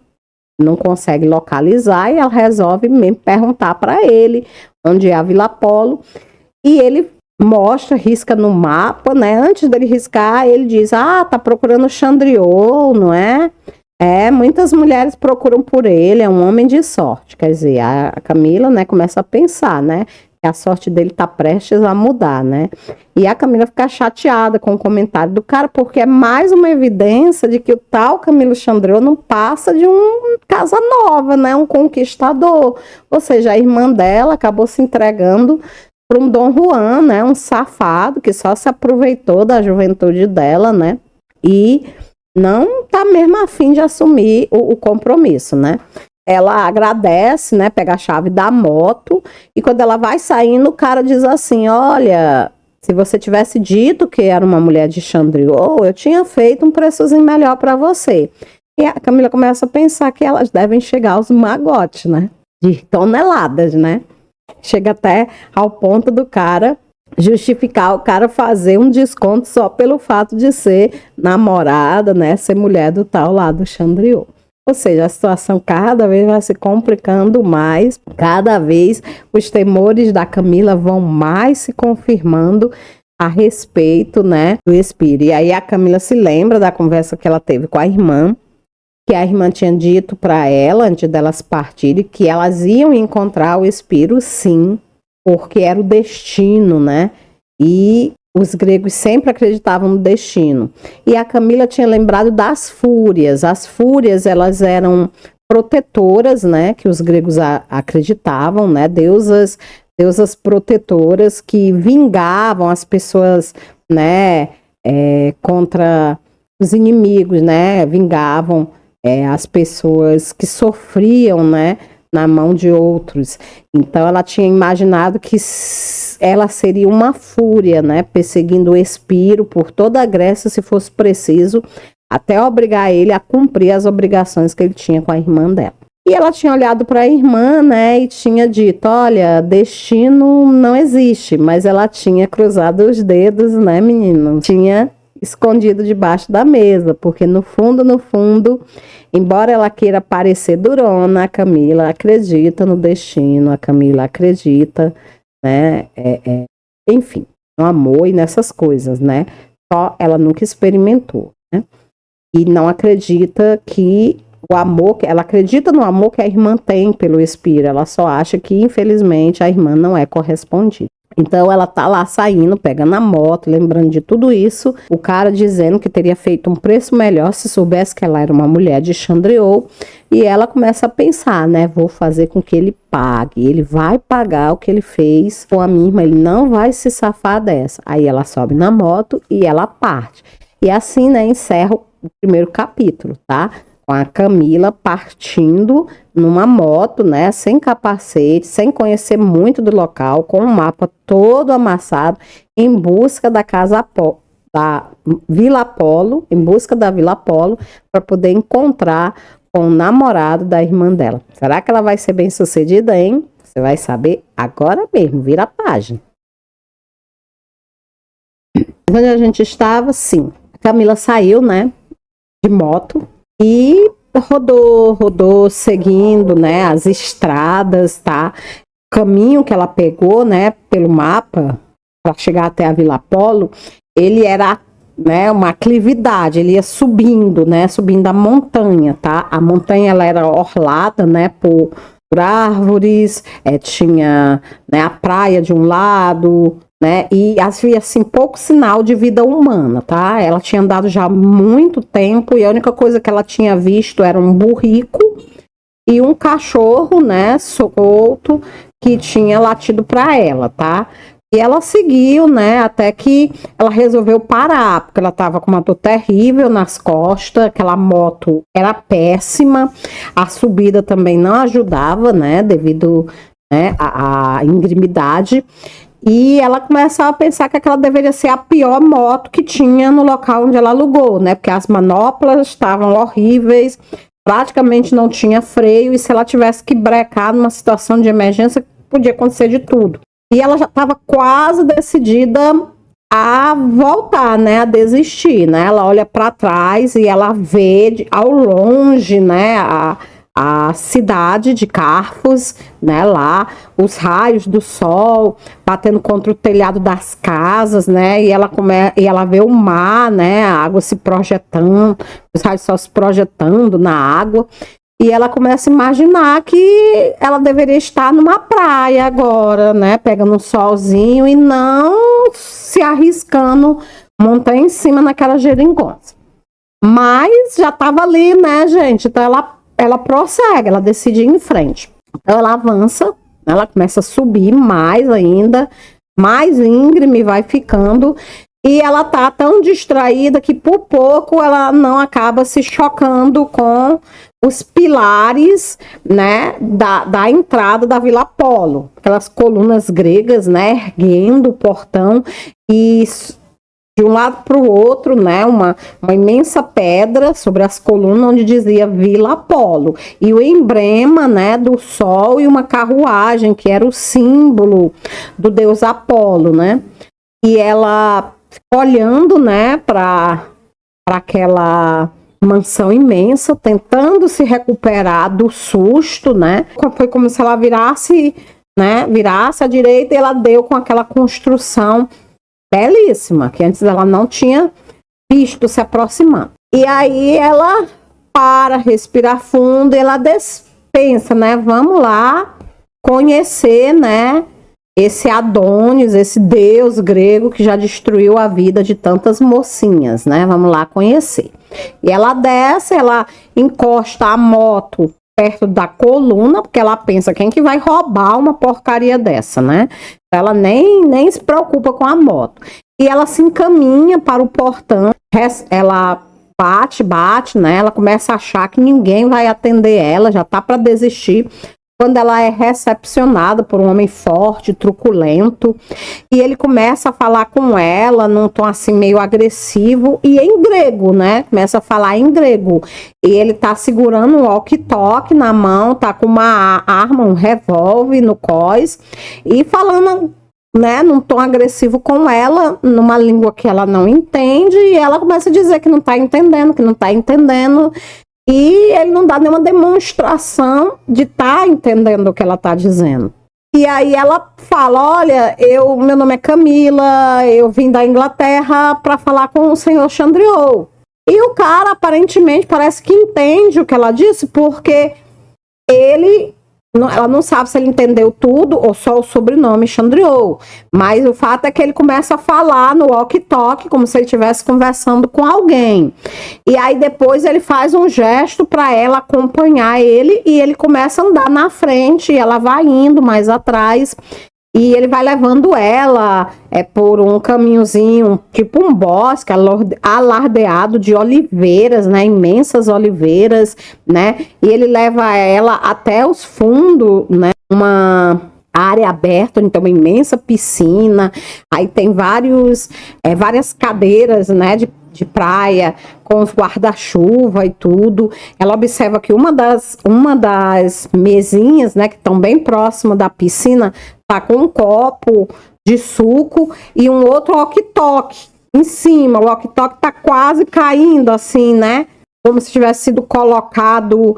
não consegue localizar e ela resolve mesmo perguntar para ele onde é a Vila Apolo. E ele mostra, risca no mapa, né? Antes dele riscar, ele diz, tá procurando Xandriô, não é? Muitas mulheres procuram por ele, é um homem de sorte. Quer dizer, a Camila, né, começa a pensar, né? Que a sorte dele tá prestes a mudar, né? E a Camila fica chateada com o comentário do cara, porque é mais uma evidência de que o tal Camilo Xandriô não passa de um casa nova, né? Um conquistador. Ou seja, a irmã dela acabou se entregando para um Dom Juan, né, um safado que só se aproveitou da juventude dela, né, e não tá mesmo a fim de assumir o compromisso, né. Ela agradece, né, pega a chave da moto e quando ela vai saindo, o cara diz assim, olha, se você tivesse dito que era uma mulher de Xandriô, eu tinha feito um preçozinho melhor para você. E a Camila começa a pensar que elas devem chegar aos magotes, né, de toneladas, né. Chega até ao ponto do cara justificar o cara fazer um desconto só pelo fato de ser namorada, né? Ser mulher do tal lá do Xandriô. Ou seja, a situação cada vez vai se complicando mais, cada vez os temores da Camila vão mais se confirmando a respeito, né, do espírito. E aí a Camila se lembra da conversa que ela teve com a irmã, que a irmã tinha dito para ela, antes delas partirem, que elas iam encontrar o espírito, sim, porque era o destino, né? E os gregos sempre acreditavam no destino. E a Camila tinha lembrado das fúrias. As fúrias, elas eram protetoras, né? Que os gregos acreditavam, né? Deusas protetoras que vingavam as pessoas, né? Contra os inimigos, né? Vingavam as pessoas que sofriam, né? Na mão de outros. Então ela tinha imaginado que ela seria uma fúria, né, perseguindo o Espiro por toda a Grécia, se fosse preciso, até obrigar ele a cumprir as obrigações que ele tinha com a irmã dela. E ela tinha olhado para a irmã, né, e tinha dito, olha, destino não existe, mas ela tinha cruzado os dedos, né, menino? Tinha escondido debaixo da mesa, porque no fundo, embora ela queira parecer durona, a Camila acredita no destino, a Camila acredita, né, enfim, no amor e nessas coisas, né, só ela nunca experimentou, né, e não acredita que o amor, ela acredita no amor que a irmã tem pelo Espírito, ela só acha que, infelizmente, a irmã não é correspondida. Então ela tá lá saindo, pegando a moto, lembrando de tudo isso, o cara dizendo que teria feito um preço melhor se soubesse que ela era uma mulher de Xandriou, e ela começa a pensar, né, vou fazer com que ele pague, ele vai pagar o que ele fez com a minha irmã, ele não vai se safar dessa. Aí ela sobe na moto e ela parte. E assim, né, encerra o primeiro capítulo, tá? Com a Camila partindo numa moto, né, sem capacete, sem conhecer muito do local, com o mapa todo amassado, em busca da da Vila Apolo, em busca da Vila Apolo, para poder encontrar com o namorado da irmã dela. Será que ela vai ser bem sucedida, hein? Você vai saber agora mesmo, vira a página. Onde a gente estava, sim. A Camila saiu, né, de moto, e rodou, seguindo, né, as estradas, tá? O caminho que ela pegou, né, pelo mapa, para chegar até a Vila Apolo, ele era, né, uma aclividade, ele ia subindo, né, subindo a montanha, tá? A montanha, ela era orlada, né, por árvores, tinha, né, a praia de um lado, né, e havia assim pouco sinal de vida humana, tá? Ela tinha andado já há muito tempo e a única coisa que ela tinha visto era um burrico e um cachorro, né, solto, que tinha latido para ela, tá? E ela seguiu, né, até que ela resolveu parar, porque ela estava com uma dor terrível nas costas, aquela moto era péssima, a subida também não ajudava, né, devido, né, à íngremidade. E ela começa a pensar que aquela deveria ser a pior moto que tinha no local onde ela alugou, né? Porque as manoplas estavam horríveis, praticamente não tinha freio, e se ela tivesse que brecar numa situação de emergência, podia acontecer de tudo. E ela já estava quase decidida a voltar, né? A desistir, né? Ela olha para trás e ela vê ao longe, né? A cidade de Carfos, né, lá, os raios do sol batendo contra o telhado das casas, né, e ela vê o mar, né, a água se projetando, os raios do sol se projetando na água, e ela começa a imaginar que ela deveria estar numa praia agora, né, pegando um solzinho e não se arriscando montar em cima naquela geringonça. Mas já estava ali, né, gente, então ela prossegue, ela decide ir em frente. Então ela avança, ela começa a subir mais ainda, mais íngreme vai ficando, e ela tá tão distraída que por pouco ela não acaba se chocando com os pilares, né, da entrada da Vila Apolo, aquelas colunas gregas, né, erguendo o portão, e de um lado para o outro, né, uma imensa pedra sobre as colunas onde dizia Vila Apolo, e o emblema, né, do sol e uma carruagem que era o símbolo do deus Apolo, né, e ela olhando, né, para aquela mansão imensa, tentando se recuperar do susto, né, foi como se ela virasse à direita, e ela deu com aquela construção belíssima, que antes ela não tinha visto se aproximando. E aí ela para, respira fundo, e ela pensa, né? Vamos lá conhecer, né? Esse Adonis, esse deus grego que já destruiu a vida de tantas mocinhas, né? Vamos lá conhecer. E ela desce, ela encosta a moto perto da coluna, porque ela pensa, quem que vai roubar uma porcaria dessa, né? Ela nem se preocupa com a moto. E ela se encaminha para o portão, ela bate, né? Ela começa a achar que ninguém vai atender ela, já tá para desistir, quando ela é recepcionada por um homem forte, truculento, e ele começa a falar com ela num tom assim meio agressivo e em grego, né? Começa a falar em grego. E ele tá segurando um walkie-talkie na mão, tá com uma arma, um revólver no cós, e falando, né, num tom agressivo com ela, numa língua que ela não entende, e ela começa a dizer que não tá entendendo, e ele não dá nenhuma demonstração de estar entendendo o que ela está dizendo. E aí ela fala, olha, meu nome é Camila, eu vim da Inglaterra para falar com o senhor Chandriot. E o cara aparentemente parece que entende o que ela disse, porque ela não sabe se ele entendeu tudo ou só o sobrenome Chandriot, mas o fato é que ele começa a falar no walkie-talkie como se ele estivesse conversando com alguém. E aí depois ele faz um gesto para ela acompanhar ele e ele começa a andar na frente e ela vai indo mais atrás. E ele vai levando ela por um caminhozinho, tipo um bosque alardeado de oliveiras, né? Imensas oliveiras, né? E ele leva ela até os fundos, né? Uma área aberta, onde tem uma imensa piscina. Aí tem várias cadeiras, né? De praia, com os guarda-chuva e tudo. Ela observa que uma das mesinhas, né? Que estão bem próximo da piscina, tá com um copo de suco e um outro walkie-talkie em cima. O walkie-talkie tá quase caindo, assim, né? Como se tivesse sido colocado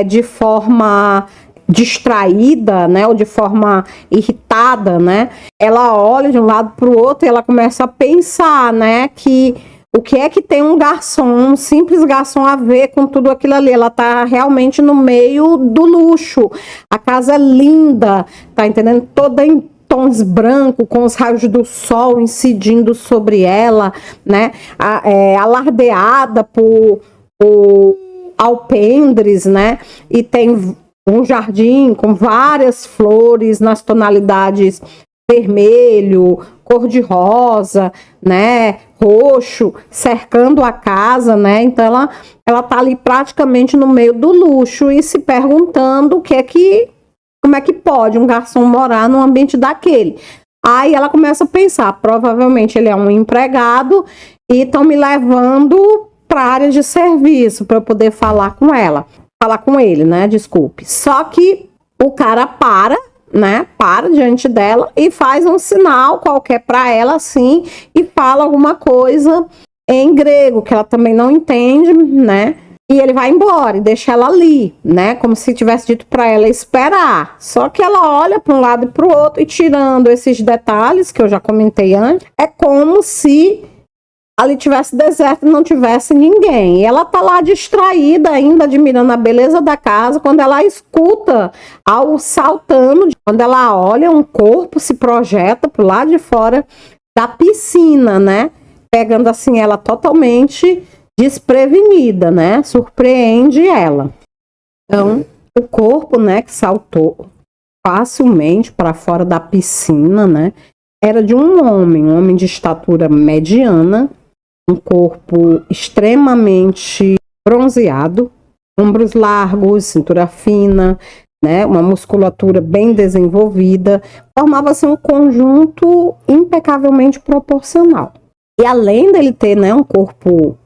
de forma distraída, né? Ou de forma irritada, né? Ela olha de um lado para o outro e ela começa a pensar, né? Que o que é que tem um simples garçom a ver com tudo aquilo ali? Ela tá realmente no meio do luxo. A casa é linda, tá entendendo? Toda em tons brancos, com os raios do sol incidindo sobre ela, né? Alardeada por alpendres, né? E tem um jardim com várias flores nas tonalidades vermelho, cor-de-rosa, né, roxo, cercando a casa, né? Então ela tá ali praticamente no meio do luxo e se perguntando como é que pode um garçom morar num ambiente daquele. Aí ela começa a pensar, provavelmente ele é um empregado e estão me levando para a área de serviço para eu poder falar com ele, né? Desculpe. Só que o cara para diante dela e faz um sinal qualquer para ela, assim, e fala alguma coisa em grego, que ela também não entende, né? E ele vai embora e deixa ela ali, né? Como se tivesse dito para ela esperar. Só que ela olha para um lado e para o outro e, tirando esses detalhes que eu já comentei antes, é como se ali tivesse deserto e não tivesse ninguém. E ela tá lá distraída ainda, admirando a beleza da casa, quando ela escuta algo saltando. Quando ela olha, um corpo se projeta pro lado de fora da piscina, né? Pegando assim ela totalmente desprevenida, né? Surpreende ela. Então, o corpo, né, que saltou facilmente para fora da piscina, né? Era de um homem de estatura mediana, um corpo extremamente bronzeado, ombros largos, cintura fina, né, uma musculatura bem desenvolvida, formava-se um conjunto impecavelmente proporcional. E além dele ter, né, um corpo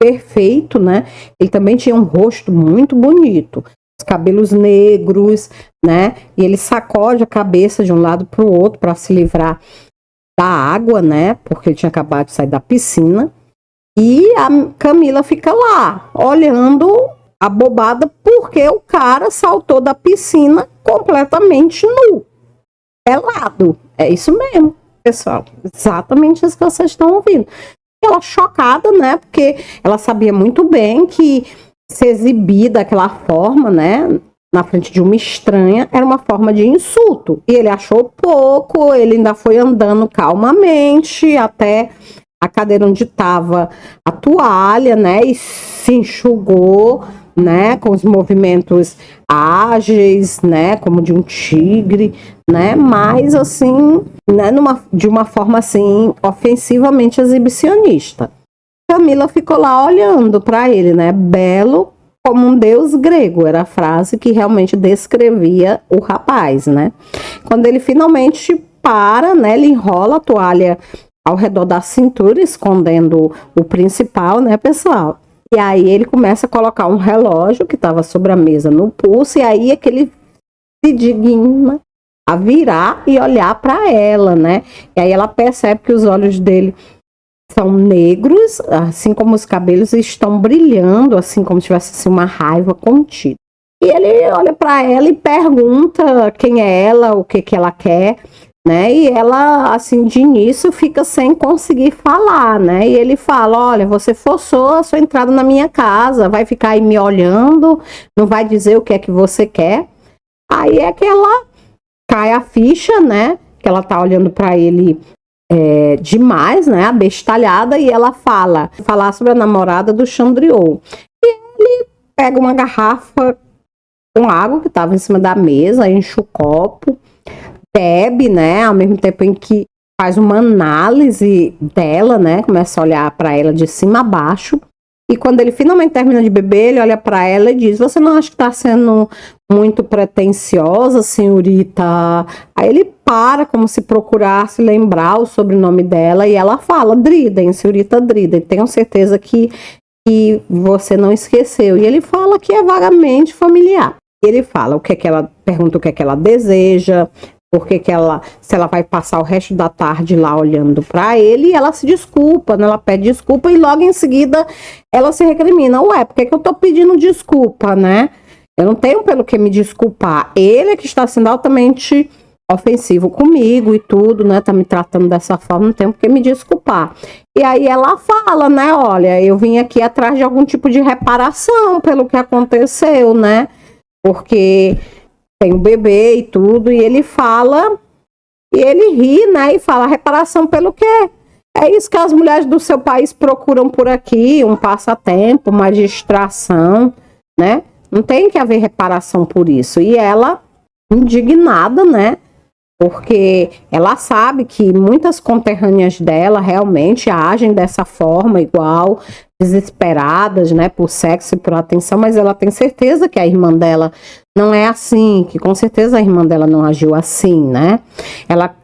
perfeito, né, ele também tinha um rosto muito bonito, os cabelos negros, né, e ele sacode a cabeça de um lado para o outro para se livrar da água, né? Porque ele tinha acabado de sair da piscina. E a Camila fica lá, olhando abobada, porque o cara saltou da piscina completamente nu, pelado. É isso mesmo. pessoal, exatamente isso que vocês estão ouvindo. Ela chocada, né? Porque ela sabia muito bem que se exibir daquela forma, né? Na frente de uma estranha, era uma forma de insulto. E ele achou pouco, ele ainda foi andando calmamente até a cadeira onde estava a toalha, né? E se enxugou, né? Com os movimentos ágeis, né? Como de um tigre, né? Mas assim, né? De uma forma assim, ofensivamente exibicionista. Camila ficou lá olhando para ele, né? Belo como um deus grego, era a frase que realmente descrevia o rapaz, né? Quando ele finalmente para, né? Ele enrola a toalha ao redor da cintura, escondendo o principal, né, pessoal? E aí ele começa a colocar um relógio que estava sobre a mesa no pulso, e aí é que ele se digna a virar e olhar para ela, né? E aí ela percebe que os olhos dele são negros, assim como os cabelos estão brilhando, assim como se tivesse assim, uma raiva contida. E ele olha para ela e pergunta quem é ela, o que ela quer, né? E ela, assim, de início fica sem conseguir falar, né? E ele fala, olha, você forçou a sua entrada na minha casa, vai ficar aí me olhando, não vai dizer o que é que você quer. Aí é que ela cai a ficha, né? Que ela tá olhando para ele demais, né? Abestalhada, e ela falar sobre a namorada do Chandriou. E ele pega uma garrafa com água que estava em cima da mesa, enche o copo, bebe, né? Ao mesmo tempo em que faz uma análise dela, né? Começa a olhar para ela de cima a baixo. E quando ele finalmente termina de beber, ele olha para ela e diz: você não acha que está sendo muito pretensiosa, senhorita? Aí ele para, como se procurasse lembrar o sobrenome dela, e ela fala: Driden, senhorita Driden, tenho certeza que você não esqueceu. E ele fala que é vagamente familiar. Ele fala o que é que ela pergunta, o que é que ela deseja, porque se ela vai passar o resto da tarde lá olhando para ele, e ela se desculpa, né? Ela pede desculpa e logo em seguida ela se recrimina. Ué, por que eu tô pedindo desculpa, né? Eu não tenho pelo que me desculpar. Ele é que está sendo altamente ofensivo comigo e tudo, né? Tá me tratando dessa forma, não tenho por que me desculpar. E aí ela fala, né? Olha, eu vim aqui atrás de algum tipo de reparação pelo que aconteceu, né? Porque tem um bebê e tudo, e ele fala, e ele ri, né, e fala: reparação pelo quê? É isso que as mulheres do seu país procuram por aqui, um passatempo, uma distração, né? Não tem que haver reparação por isso. E ela, indignada, né, porque ela sabe que muitas conterrâneas dela realmente agem dessa forma, igual, desesperadas, né, por sexo e por atenção, mas ela tem certeza que a irmã dela não é assim, que com certeza a irmã dela não agiu assim, né? Ela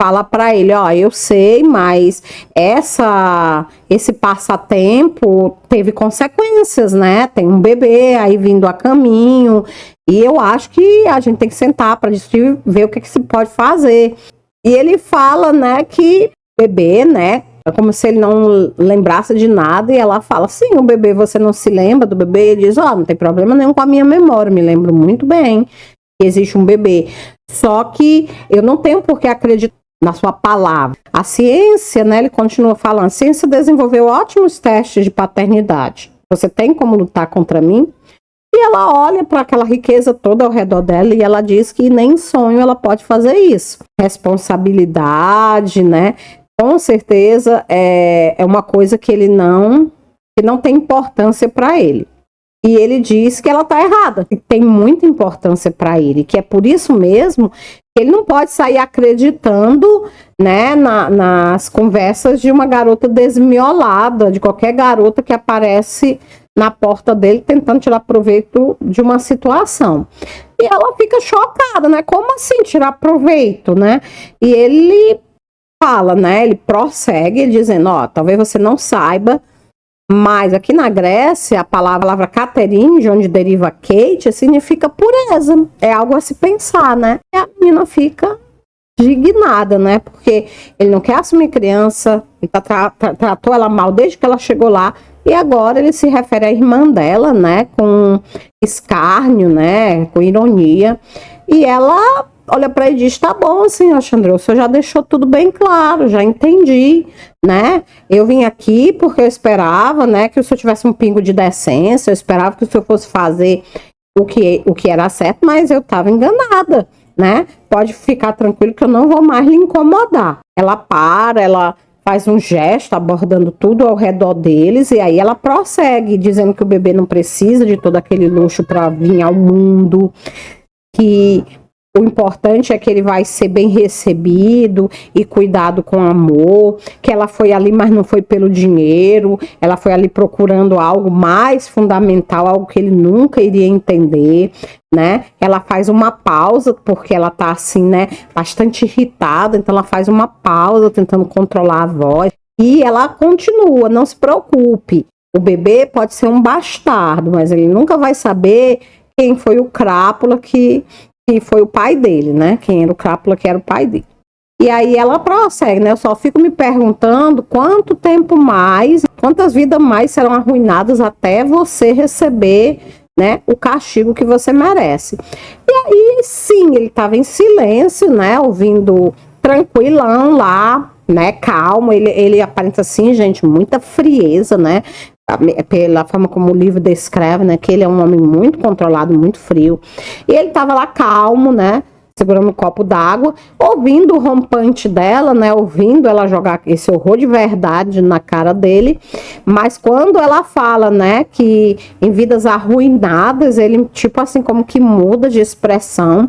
fala para ele: ó, eu sei, mas esse passatempo teve consequências, né? Tem um bebê aí vindo a caminho, e eu acho que a gente tem que sentar para ver o que se pode fazer. E ele fala, né, que bebê, né, é como se ele não lembrasse de nada, e ela fala: sim, o bebê, você não se lembra do bebê? Ele diz: ó, não tem problema nenhum com a minha memória, me lembro muito bem que existe um bebê, só que eu não tenho por que acreditar na sua palavra. A ciência, né, ele continua falando, a ciência desenvolveu ótimos testes de paternidade. Você tem como lutar contra mim? E ela olha para aquela riqueza toda ao redor dela e ela diz que nem em sonho ela pode fazer isso. Responsabilidade, né? Com certeza é uma coisa que não tem importância para ele. E ele diz que ela está errada, que tem muita importância para ele, que é por isso mesmo que ele não pode sair acreditando, né, nas conversas de uma garota desmiolada, de qualquer garota que aparece na porta dele tentando tirar proveito de uma situação. E ela fica chocada, né? Como assim tirar proveito, né? E ele fala, né? Ele prossegue dizendo: ó, talvez você não saiba, mas aqui na Grécia a palavra Caterine, de onde deriva Kate, significa pureza. É algo a se pensar, né? E a menina fica indignada, né? Porque ele não quer assumir criança, ele tratou ela mal desde que ela chegou lá, e agora ele se refere à irmã dela, né? Com escárnio, né? Com ironia. E ela olha para ele e diz: tá bom, senhor Xandriô, o senhor já deixou tudo bem claro, já entendi, né? Eu vim aqui porque eu esperava, né, que o senhor tivesse um pingo de decência, eu esperava que o senhor fosse fazer o que era certo, mas eu estava enganada, né? Pode ficar tranquilo que eu não vou mais lhe incomodar. Ela faz um gesto abordando tudo ao redor deles e aí ela prossegue dizendo que o bebê não precisa de todo aquele luxo para vir ao mundo, que o importante é que ele vai ser bem recebido e cuidado com amor, que ela foi ali, mas não foi pelo dinheiro, ela foi ali procurando algo mais fundamental, algo que ele nunca iria entender, né? Ela faz uma pausa, porque ela tá assim, né, bastante irritada, então ela faz uma pausa, tentando controlar a voz, e ela continua: não se preocupe, o bebê pode ser um bastardo, mas ele nunca vai saber quem foi o crápula que foi o pai dele, né? Quem era o crápula que era o pai dele. E aí ela prossegue, né? Eu só fico me perguntando quanto tempo mais, quantas vidas mais serão arruinadas até você receber, né, o castigo que você merece. E aí, sim, ele estava em silêncio, né? Ouvindo tranquilão lá, né? Calmo. Ele aparenta assim, gente, muita frieza, né? Pela forma como o livro descreve, né, que ele é um homem muito controlado, muito frio. E ele estava lá calmo, né, segurando um copo d'água, ouvindo o rompante dela, né, ouvindo ela jogar esse horror de verdade na cara dele. Mas quando ela fala, né, que em vidas arruinadas, ele tipo assim como que muda de expressão.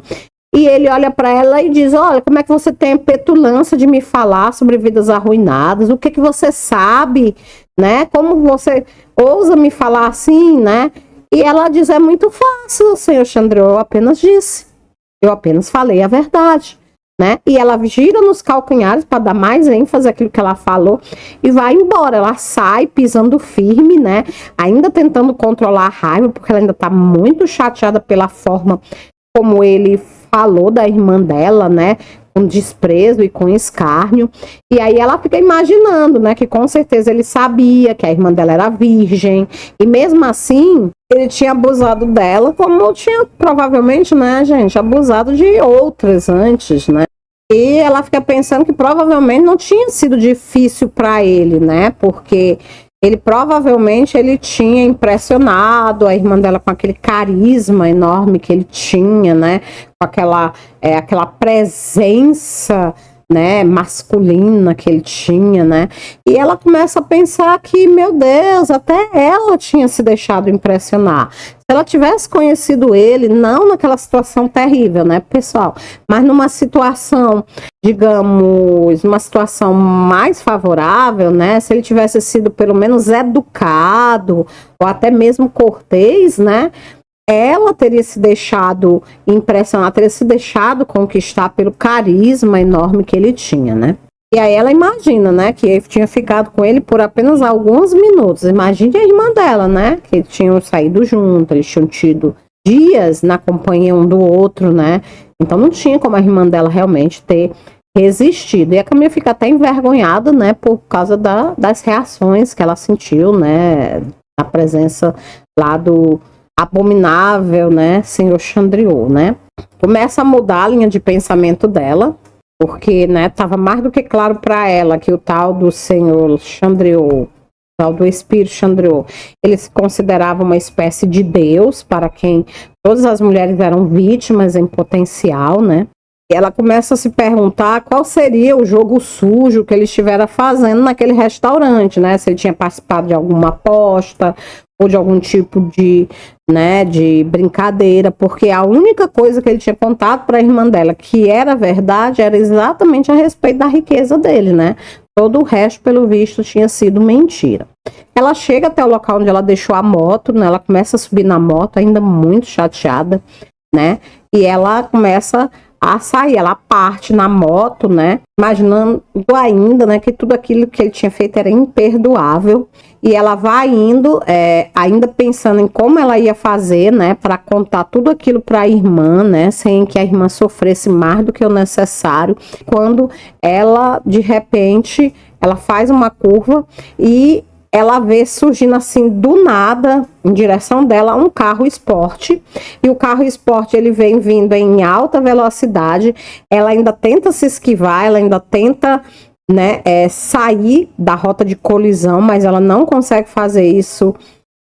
E ele olha para ela e diz: olha, como é que você tem a petulância de me falar sobre vidas arruinadas? O que você sabe, né? Como você ousa me falar assim, né? E ela diz: é muito fácil, senhor Xandriô, eu apenas disse. Eu apenas falei a verdade, né? E ela gira nos calcanhares para dar mais ênfase àquilo que ela falou e vai embora. Ela sai pisando firme, né? Ainda tentando controlar a raiva, porque ela ainda tá muito chateada pela forma como ele falou da irmã dela, né, com desprezo e com escárnio. E aí ela fica imaginando, né, que com certeza ele sabia que a irmã dela era virgem, e mesmo assim ele tinha abusado dela, como tinha provavelmente, né, gente, abusado de outras antes, né. E ela fica pensando que provavelmente não tinha sido difícil para ele, né, porque ele provavelmente ele tinha impressionado a irmã dela com aquele carisma enorme que ele tinha, né? Com aquela presença, né, masculina que ele tinha, né? E ela começa a pensar que, meu Deus, até ela tinha se deixado impressionar. Se ela tivesse conhecido ele, não naquela situação terrível, né, pessoal? Mas numa situação, digamos, uma situação mais favorável, né? Se ele tivesse sido pelo menos educado, ou até mesmo cortês, né? Ela teria se deixado impressionar, teria se deixado conquistar pelo carisma enorme que ele tinha, né? E aí ela imagina, né, que ele tinha ficado com ele por apenas alguns minutos. Imagine a irmã dela, né, que tinham saído juntos, eles tinham tido dias na companhia um do outro, né? Então não tinha como a irmã dela realmente ter resistido. E a Camila fica até envergonhada, né, por causa das reações que ela sentiu, né, na presença lá do abominável, né, senhor Xandriô, né? Começa a mudar a linha de pensamento dela, porque, né, tava mais do que claro para ela que o tal do senhor Xandriô, o tal do espírito Xandriô, ele se considerava uma espécie de deus para quem todas as mulheres eram vítimas em potencial, né? E ela começa a se perguntar qual seria o jogo sujo que ele estivera fazendo naquele restaurante, né? Se ele tinha participado de alguma aposta ou de algum tipo de, né, de brincadeira, porque a única coisa que ele tinha contado para a irmã dela, que era verdade, era exatamente a respeito da riqueza dele, né? Todo o resto, pelo visto, tinha sido mentira. Ela chega até o local onde ela deixou a moto, né? Ela começa a subir na moto, ainda muito chateada, né? E ela começa a sair, ela parte na moto, né, imaginando ainda, né, que tudo aquilo que ele tinha feito era imperdoável, e ela vai indo, ainda pensando em como ela ia fazer, né, para contar tudo aquilo para a irmã, né, sem que a irmã sofresse mais do que o necessário, quando ela, de repente, ela faz uma curva e ela vê surgindo assim do nada, em direção dela, um carro esporte. E o carro esporte, ele vem vindo em alta velocidade. Ela ainda tenta se esquivar, ela ainda tenta, né, sair da rota de colisão, mas ela não consegue fazer isso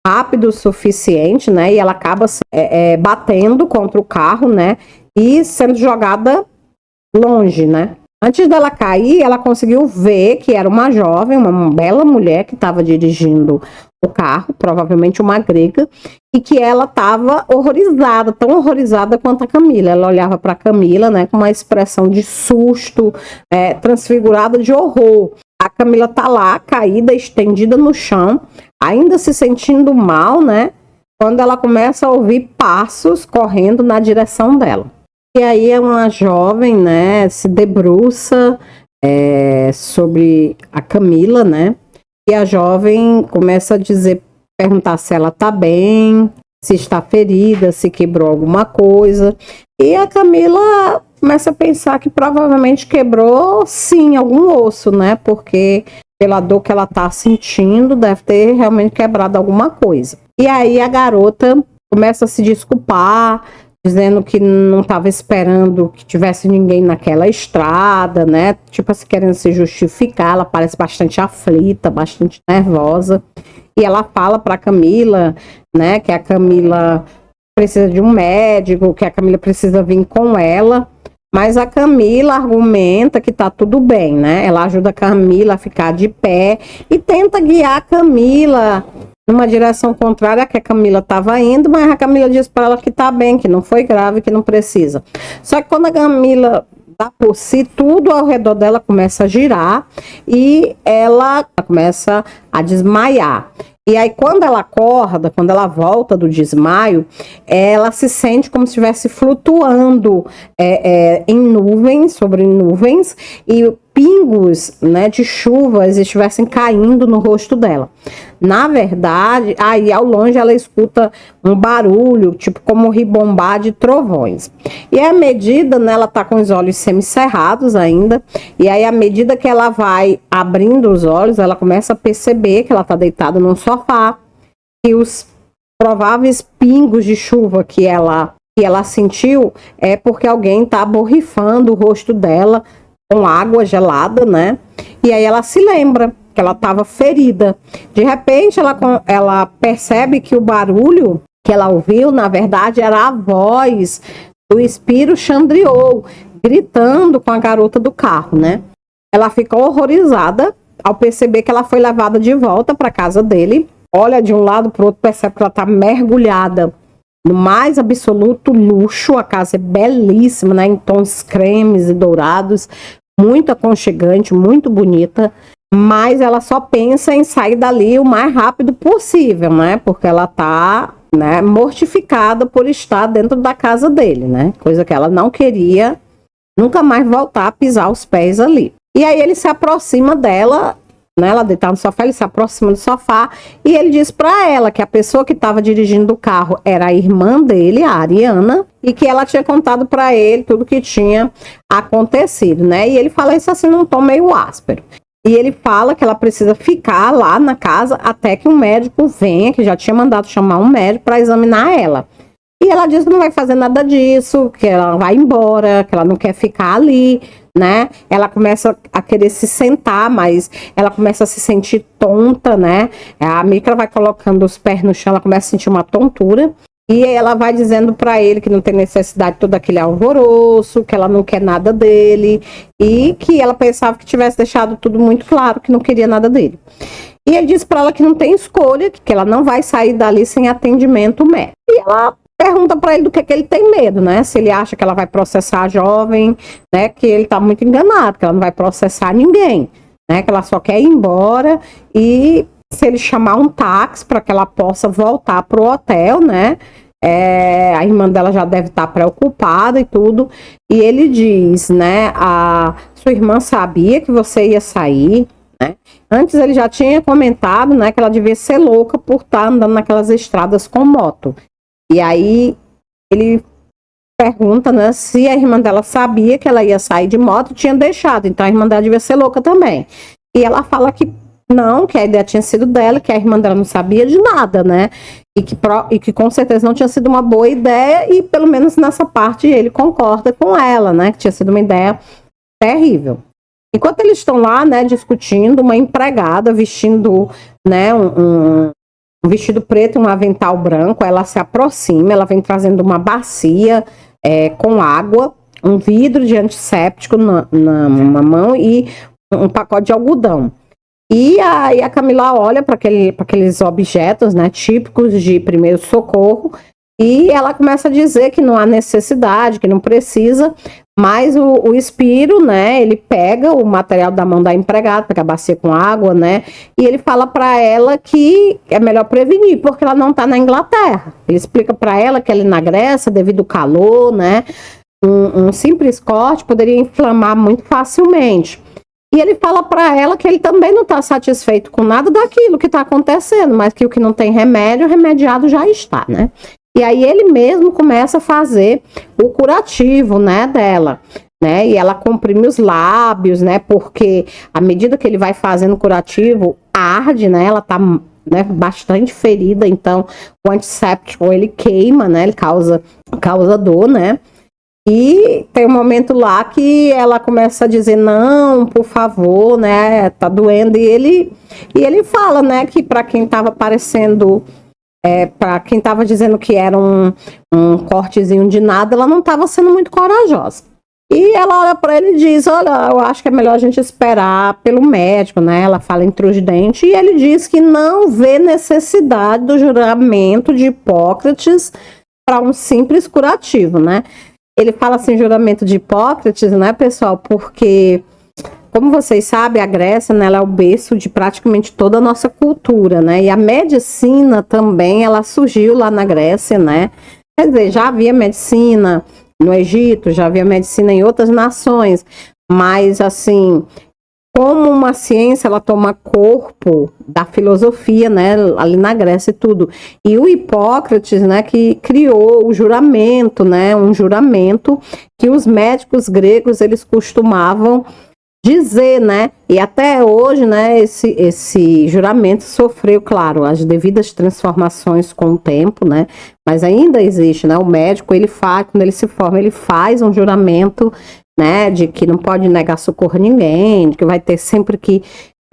rápido o suficiente, né? E ela acaba batendo contra o carro, né? E sendo jogada longe, né? Antes dela cair, ela conseguiu ver que era uma jovem, uma bela mulher que estava dirigindo o carro, provavelmente uma grega, e que ela estava horrorizada, tão horrorizada quanto a Camila. Ela olhava para a Camila, né, com uma expressão de susto, transfigurada de horror. A Camila tá lá, caída, estendida no chão, ainda se sentindo mal, né, quando ela começa a ouvir passos correndo na direção dela. E aí uma jovem, né, se debruça sobre a Camila, né? E a jovem começa a perguntar se ela tá bem, se está ferida, se quebrou alguma coisa. E a Camila começa a pensar que provavelmente quebrou, sim, algum osso, né? Porque pela dor que ela tá sentindo, deve ter realmente quebrado alguma coisa. E aí a garota começa a se desculpar, dizendo que não estava esperando que tivesse ninguém naquela estrada, né? Tipo assim, querendo se justificar. Ela parece bastante aflita, bastante nervosa. E ela fala para Camila, né, que a Camila precisa de um médico, que a Camila precisa vir com ela. Mas a Camila argumenta que tá tudo bem, né? Ela ajuda a Camila a ficar de pé e tenta guiar a Camila numa direção contrária à que a Camila estava indo, mas a Camila diz para ela que tá bem, que não foi grave, que não precisa. Só que quando a Camila dá por si, tudo ao redor dela começa a girar e ela começa a desmaiar. E aí, quando ela acorda, quando ela volta do desmaio, ela se sente como se estivesse flutuando em nuvens, sobre nuvens, e pingos, né, de chuvas estivessem caindo no rosto dela. Na verdade, aí ao longe ela escuta um barulho, tipo como ribombar de trovões. E à medida, né, ela tá com os olhos semicerrados ainda, e aí à medida que ela vai abrindo os olhos, ela começa a perceber que ela tá deitada num sofá, e os prováveis pingos de chuva que ela sentiu é porque alguém tá borrifando o rosto dela com água gelada, né? E aí ela se lembra que ela estava ferida. De repente, ela percebe que o barulho que ela ouviu, na verdade, era a voz do Espírito Chandriou, gritando com a garota do carro, né? Ela fica horrorizada ao perceber que ela foi levada de volta para casa dele. Olha de um lado para o outro, percebe que ela está mergulhada no mais absoluto luxo. A casa é belíssima, né? Em tons cremes e dourados, muito aconchegante, muito bonita. Mas ela só pensa em sair dali o mais rápido possível, né? Porque ela tá, né, mortificada por estar dentro da casa dele, né? Coisa que ela não queria nunca mais voltar a pisar os pés ali. E aí ele se aproxima dela, né? Ela deitada no sofá, ele se aproxima do sofá e ele diz para ela que a pessoa que estava dirigindo o carro era a irmã dele, a Ariana, e que ela tinha contado para ele tudo que tinha acontecido, né? E ele fala isso assim num tom meio áspero. E ele fala que ela precisa ficar lá na casa até que um médico venha, que já tinha mandado chamar um médico para examinar ela. E ela diz que não vai fazer nada disso, que ela vai embora, que ela não quer ficar ali, né? Ela começa a querer se sentar, mas ela começa a se sentir tonta, né? A Mika vai colocando os pés no chão, ela começa a sentir uma tontura. E ela vai dizendo para ele que não tem necessidade de todo aquele alvoroço, que ela não quer nada dele e que ela pensava que tivesse deixado tudo muito claro, que não queria nada dele. E ele diz para ela que não tem escolha, que ela não vai sair dali sem atendimento médico. E ela pergunta para ele do que ele tem medo, né? Se ele acha que ela vai processar a jovem, né? Que ele tá muito enganado, que ela não vai processar ninguém, né? Que ela só quer ir embora e se ele chamar um táxi para que ela possa voltar pro hotel, né? A irmã dela já deve estar preocupada e tudo. E ele diz, né? A sua irmã sabia que você ia sair, né? Antes ele já tinha comentado, né? Que ela devia ser louca por estar andando naquelas estradas com moto. E aí ele pergunta, né? Se a irmã dela sabia que ela ia sair de moto, tinha deixado. Então a irmã dela devia ser louca também. E ela fala que não, que a ideia tinha sido dela, que a irmã dela não sabia de nada, né? E que com certeza não tinha sido uma boa ideia, e pelo menos nessa parte ele concorda com ela, né? Que tinha sido uma ideia terrível. Enquanto eles estão lá, né, discutindo, uma empregada vestindo, né, um vestido preto e um avental branco, ela se aproxima, ela vem trazendo uma bacia com água, um vidro de antisséptico na mão e um pacote de algodão. E aí a Camila olha para aqueles objetos, né, típicos de primeiro socorro, e ela começa a dizer que não há necessidade, que não precisa, mas o Spiro, né, ele pega o material da mão da empregada, pega a bacia com água, né, e ele fala para ela que é melhor prevenir, porque ela não está na Inglaterra. Ele explica para ela que ela na Grécia, devido ao calor, né, um simples corte poderia inflamar muito facilmente. E ele fala para ela que ele também não está satisfeito com nada daquilo que está acontecendo, mas que o que não tem remédio, remediado já está, né? E aí ele mesmo começa a fazer o curativo, né, dela, né? E ela comprime os lábios, né? Porque à medida que ele vai fazendo o curativo, arde, né? Ela tá, né, bastante ferida, então o antisséptico ele queima, né? Ele causa dor, né? E tem um momento lá que ela começa a dizer, não, por favor, né, tá doendo. E ele fala, né, que para quem tava parecendo, para quem tava dizendo que era um cortezinho de nada, ela não tava sendo muito corajosa. E ela olha para ele e diz, olha, eu acho que é melhor a gente esperar pelo médico, né? Ela fala entre os dentes e ele diz que não vê necessidade do juramento de Hipócrates para um simples curativo, né? Ele fala assim, juramento de Hipócrates, né, pessoal? Porque, como vocês sabem, a Grécia, né, ela é o berço de praticamente toda a nossa cultura, né? E a medicina também, ela surgiu lá na Grécia, né? Quer dizer, já havia medicina no Egito, já havia medicina em outras nações, mas, assim, como uma ciência, ela toma corpo da filosofia, né, ali na Grécia e tudo. E o Hipócrates, né, que criou o juramento, né, um juramento que os médicos gregos, eles costumavam dizer, né, e até hoje, né, esse juramento sofreu, claro, as devidas transformações com o tempo, né, mas ainda existe, né, o médico, ele faz, quando ele se forma, ele faz um juramento, né, de que não pode negar socorro a ninguém, de que vai ter sempre que,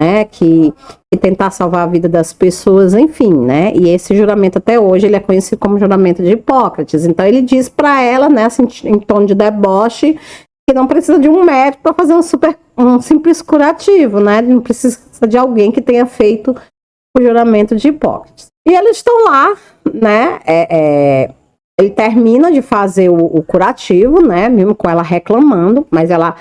né, que tentar salvar a vida das pessoas, enfim, né, e esse juramento até hoje, ele é conhecido como juramento de Hipócrates. Então ele diz para ela, né, assim, em tom de deboche, que não precisa de um médico para fazer um simples curativo, né, não precisa de alguém que tenha feito o juramento de Hipócrates. E eles estão lá, né, ele termina de fazer o curativo, né, mesmo com ela reclamando, mas o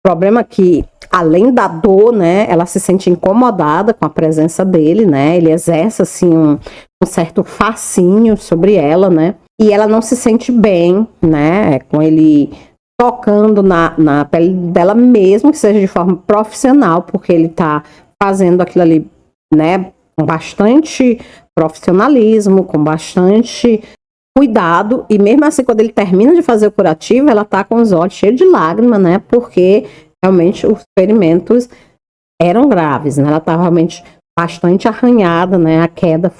problema é que, além da dor, né, ela se sente incomodada com a presença dele, né, ele exerce, assim, um certo fascínio sobre ela, né, e ela não se sente bem, né, com ele tocando na pele dela, mesmo que seja de forma profissional, porque ele tá fazendo aquilo ali, né, com bastante profissionalismo, com bastante cuidado, e mesmo assim, quando ele termina de fazer o curativo, ela tá com os olhos cheios de lágrimas, né, porque realmente os ferimentos eram graves, né, ela tá realmente bastante arranhada, né, a queda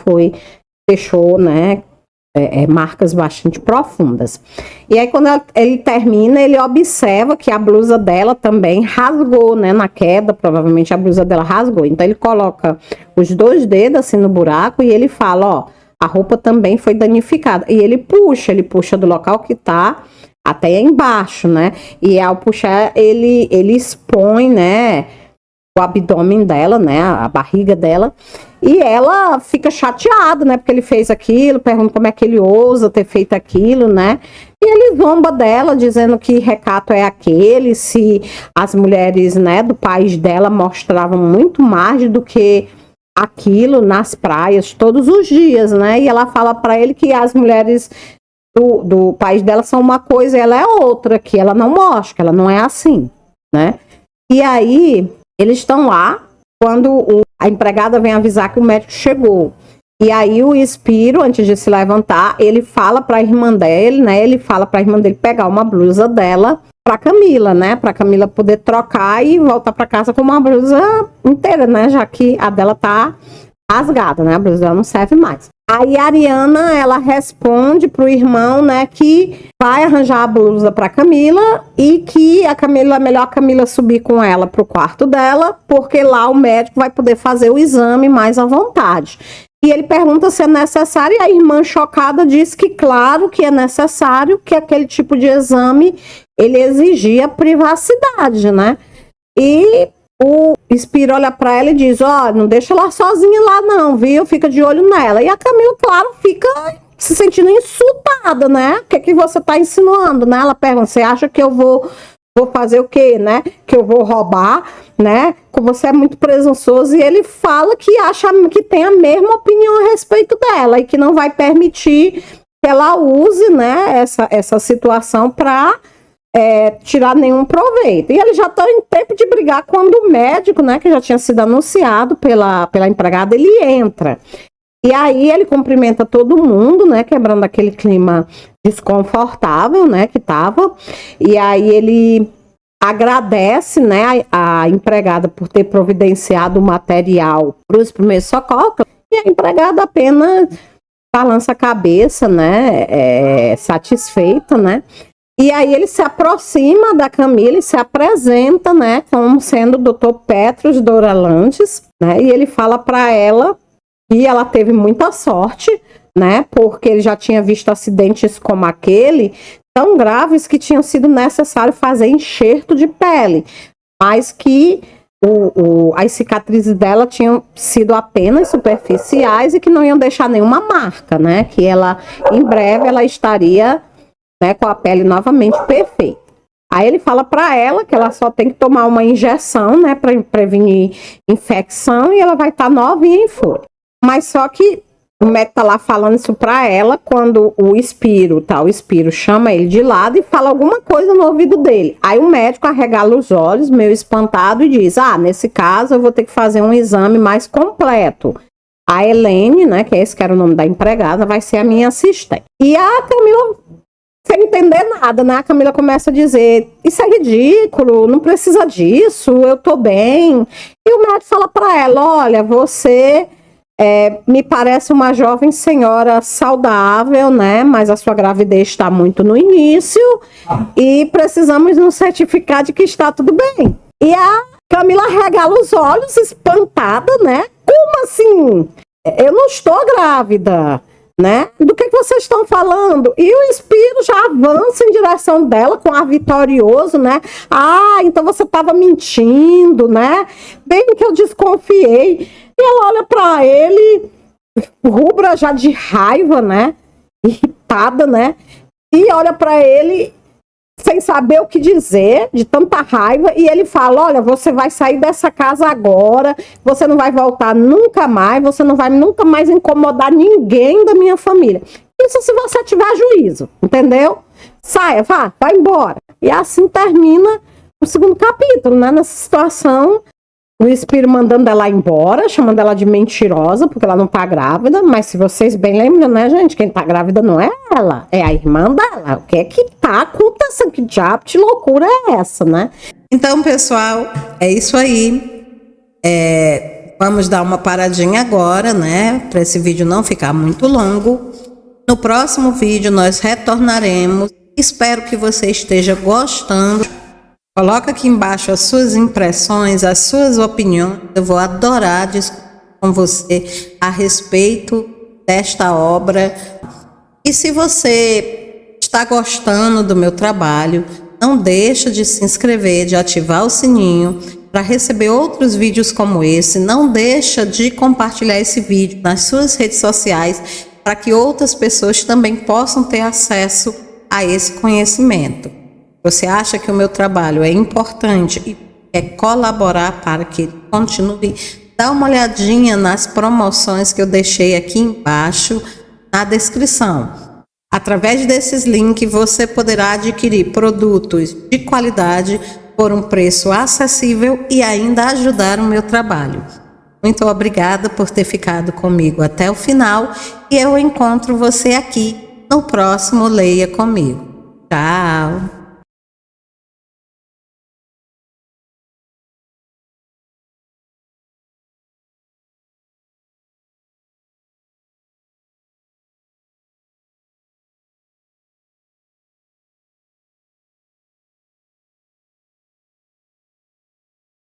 deixou, né, marcas bastante profundas. E aí, quando ele termina, ele observa que a blusa dela também rasgou, né, na queda, provavelmente a blusa dela rasgou, então ele coloca os 2 dedos assim no buraco e ele fala, ó, a roupa também foi danificada. E ele puxa do local que tá até embaixo, né? E ao puxar, ele expõe, né, o abdômen dela, né, a barriga dela. E ela fica chateada, né, porque ele fez aquilo, pergunta como é que ele ousa ter feito aquilo, né? E ele zomba dela, dizendo que recato é aquele, se as mulheres, né, do país dela mostravam muito mais do que aquilo nas praias todos os dias, né? E ela fala para ele que as mulheres do país dela são uma coisa e ela é outra, que ela não mostra, que ela não é assim, né? E aí eles estão lá quando a empregada vem avisar que o médico chegou. E aí o Spiro, antes de se levantar, ele fala para a irmã dele, né? Ele fala para a irmã dele pegar uma blusa dela para Camila, né? Para Camila poder trocar e voltar para casa com uma blusa inteira, né? Já que a dela tá rasgada, né? A blusa dela não serve mais. Aí a Ariana, ela responde pro irmão, né, que vai arranjar a blusa pra Camila e que a Camila, melhor a Camila subir com ela pro quarto dela, porque lá o médico vai poder fazer o exame mais à vontade. E ele pergunta se é necessário e a irmã chocada diz que claro que é necessário, que aquele tipo de exame, ele exigia privacidade, né? E o Spiro olha pra ela e diz, não deixa ela sozinha lá não, viu? Fica de olho nela. E a Camila, claro, fica se sentindo insultada, né? O que você tá insinuando, né? Ela pergunta, você acha que eu vou fazer o quê, né? Que eu vou roubar, né? Que você é muito presunçoso. E ele fala que acha que tem a mesma opinião a respeito dela e que não vai permitir que ela use, né, essa situação para tirar nenhum proveito. E ele já está em tempo de brigar quando o médico, né, que já tinha sido anunciado pela empregada, ele entra. E aí ele cumprimenta todo mundo, né, quebrando aquele clima desconfortável, né, que tava. E aí ele agradece, né, a empregada por ter providenciado o material para os primeiros socorros. E a empregada apenas balança a cabeça, né, satisfeita, né. E aí ele se aproxima da Camila e se apresenta, né, como sendo o Dr. Petros Doralantes, né, e ele fala para ela que ela teve muita sorte, né, porque ele já tinha visto acidentes como aquele, tão graves que tinham sido necessário fazer enxerto de pele, mas que as cicatrizes dela tinham sido apenas superficiais e que não iam deixar nenhuma marca, né, que ela, em breve, ela estaria, né, com a pele novamente perfeita. Aí ele fala para ela que ela só tem que tomar uma injeção, né, para prevenir infecção e ela vai estar novinha em folha. Mas só que o médico tá lá falando isso para ela quando o Spiro chama ele de lado e fala alguma coisa no ouvido dele. Aí o médico arregala os olhos, meio espantado, e diz, nesse caso eu vou ter que fazer um exame mais completo. A Helene, né, que esse que era o nome da empregada, vai ser a minha assistente. E a Camila, sem entender nada, né? A Camila começa a dizer, isso é ridículo, não precisa disso, eu tô bem. E o médico fala para ela, olha, você me parece uma jovem senhora saudável, né? Mas a sua gravidez está muito no início e precisamos nos certificar de que está tudo bem. E a Camila regala os olhos, espantada, né? Como assim? Eu não estou grávida, né? Do que vocês estão falando? E o Spiro já avança em direção dela com ar vitorioso, né? Então você estava mentindo, né? Bem que eu desconfiei. E ela olha para ele, rubra já de raiva, né? Irritada, né? E olha para ele sem saber o que dizer, de tanta raiva, e ele fala, olha, você vai sair dessa casa agora, você não vai voltar nunca mais, você não vai nunca mais incomodar ninguém da minha família. Isso se você tiver juízo, entendeu? Saia, vai embora. E assim termina o segundo capítulo, né? Nessa situação, o Spiro mandando ela embora, chamando ela de mentirosa, porque ela não tá grávida, mas se vocês bem lembram, né, gente, quem tá grávida não é ela, é a irmã dela. O que é que tá acontecendo? Que diabo de loucura é essa, né? Então, pessoal, é isso aí. Vamos dar uma paradinha agora, né, para esse vídeo não ficar muito longo. No próximo vídeo nós retornaremos. Espero que você esteja gostando. Coloca aqui embaixo as suas impressões, as suas opiniões. Eu vou adorar discutir com você a respeito desta obra. E se você está gostando do meu trabalho, não deixa de se inscrever, de ativar o sininho para receber outros vídeos como esse. Não deixa de compartilhar esse vídeo nas suas redes sociais para que outras pessoas também possam ter acesso a esse conhecimento. Você acha que o meu trabalho é importante e quer colaborar para que ele continue? Dá uma olhadinha nas promoções que eu deixei aqui embaixo na descrição. Através desses links você poderá adquirir produtos de qualidade por um preço acessível e ainda ajudar o meu trabalho. Muito obrigada por ter ficado comigo até o final e eu encontro você aqui no próximo Leia Comigo. Tchau!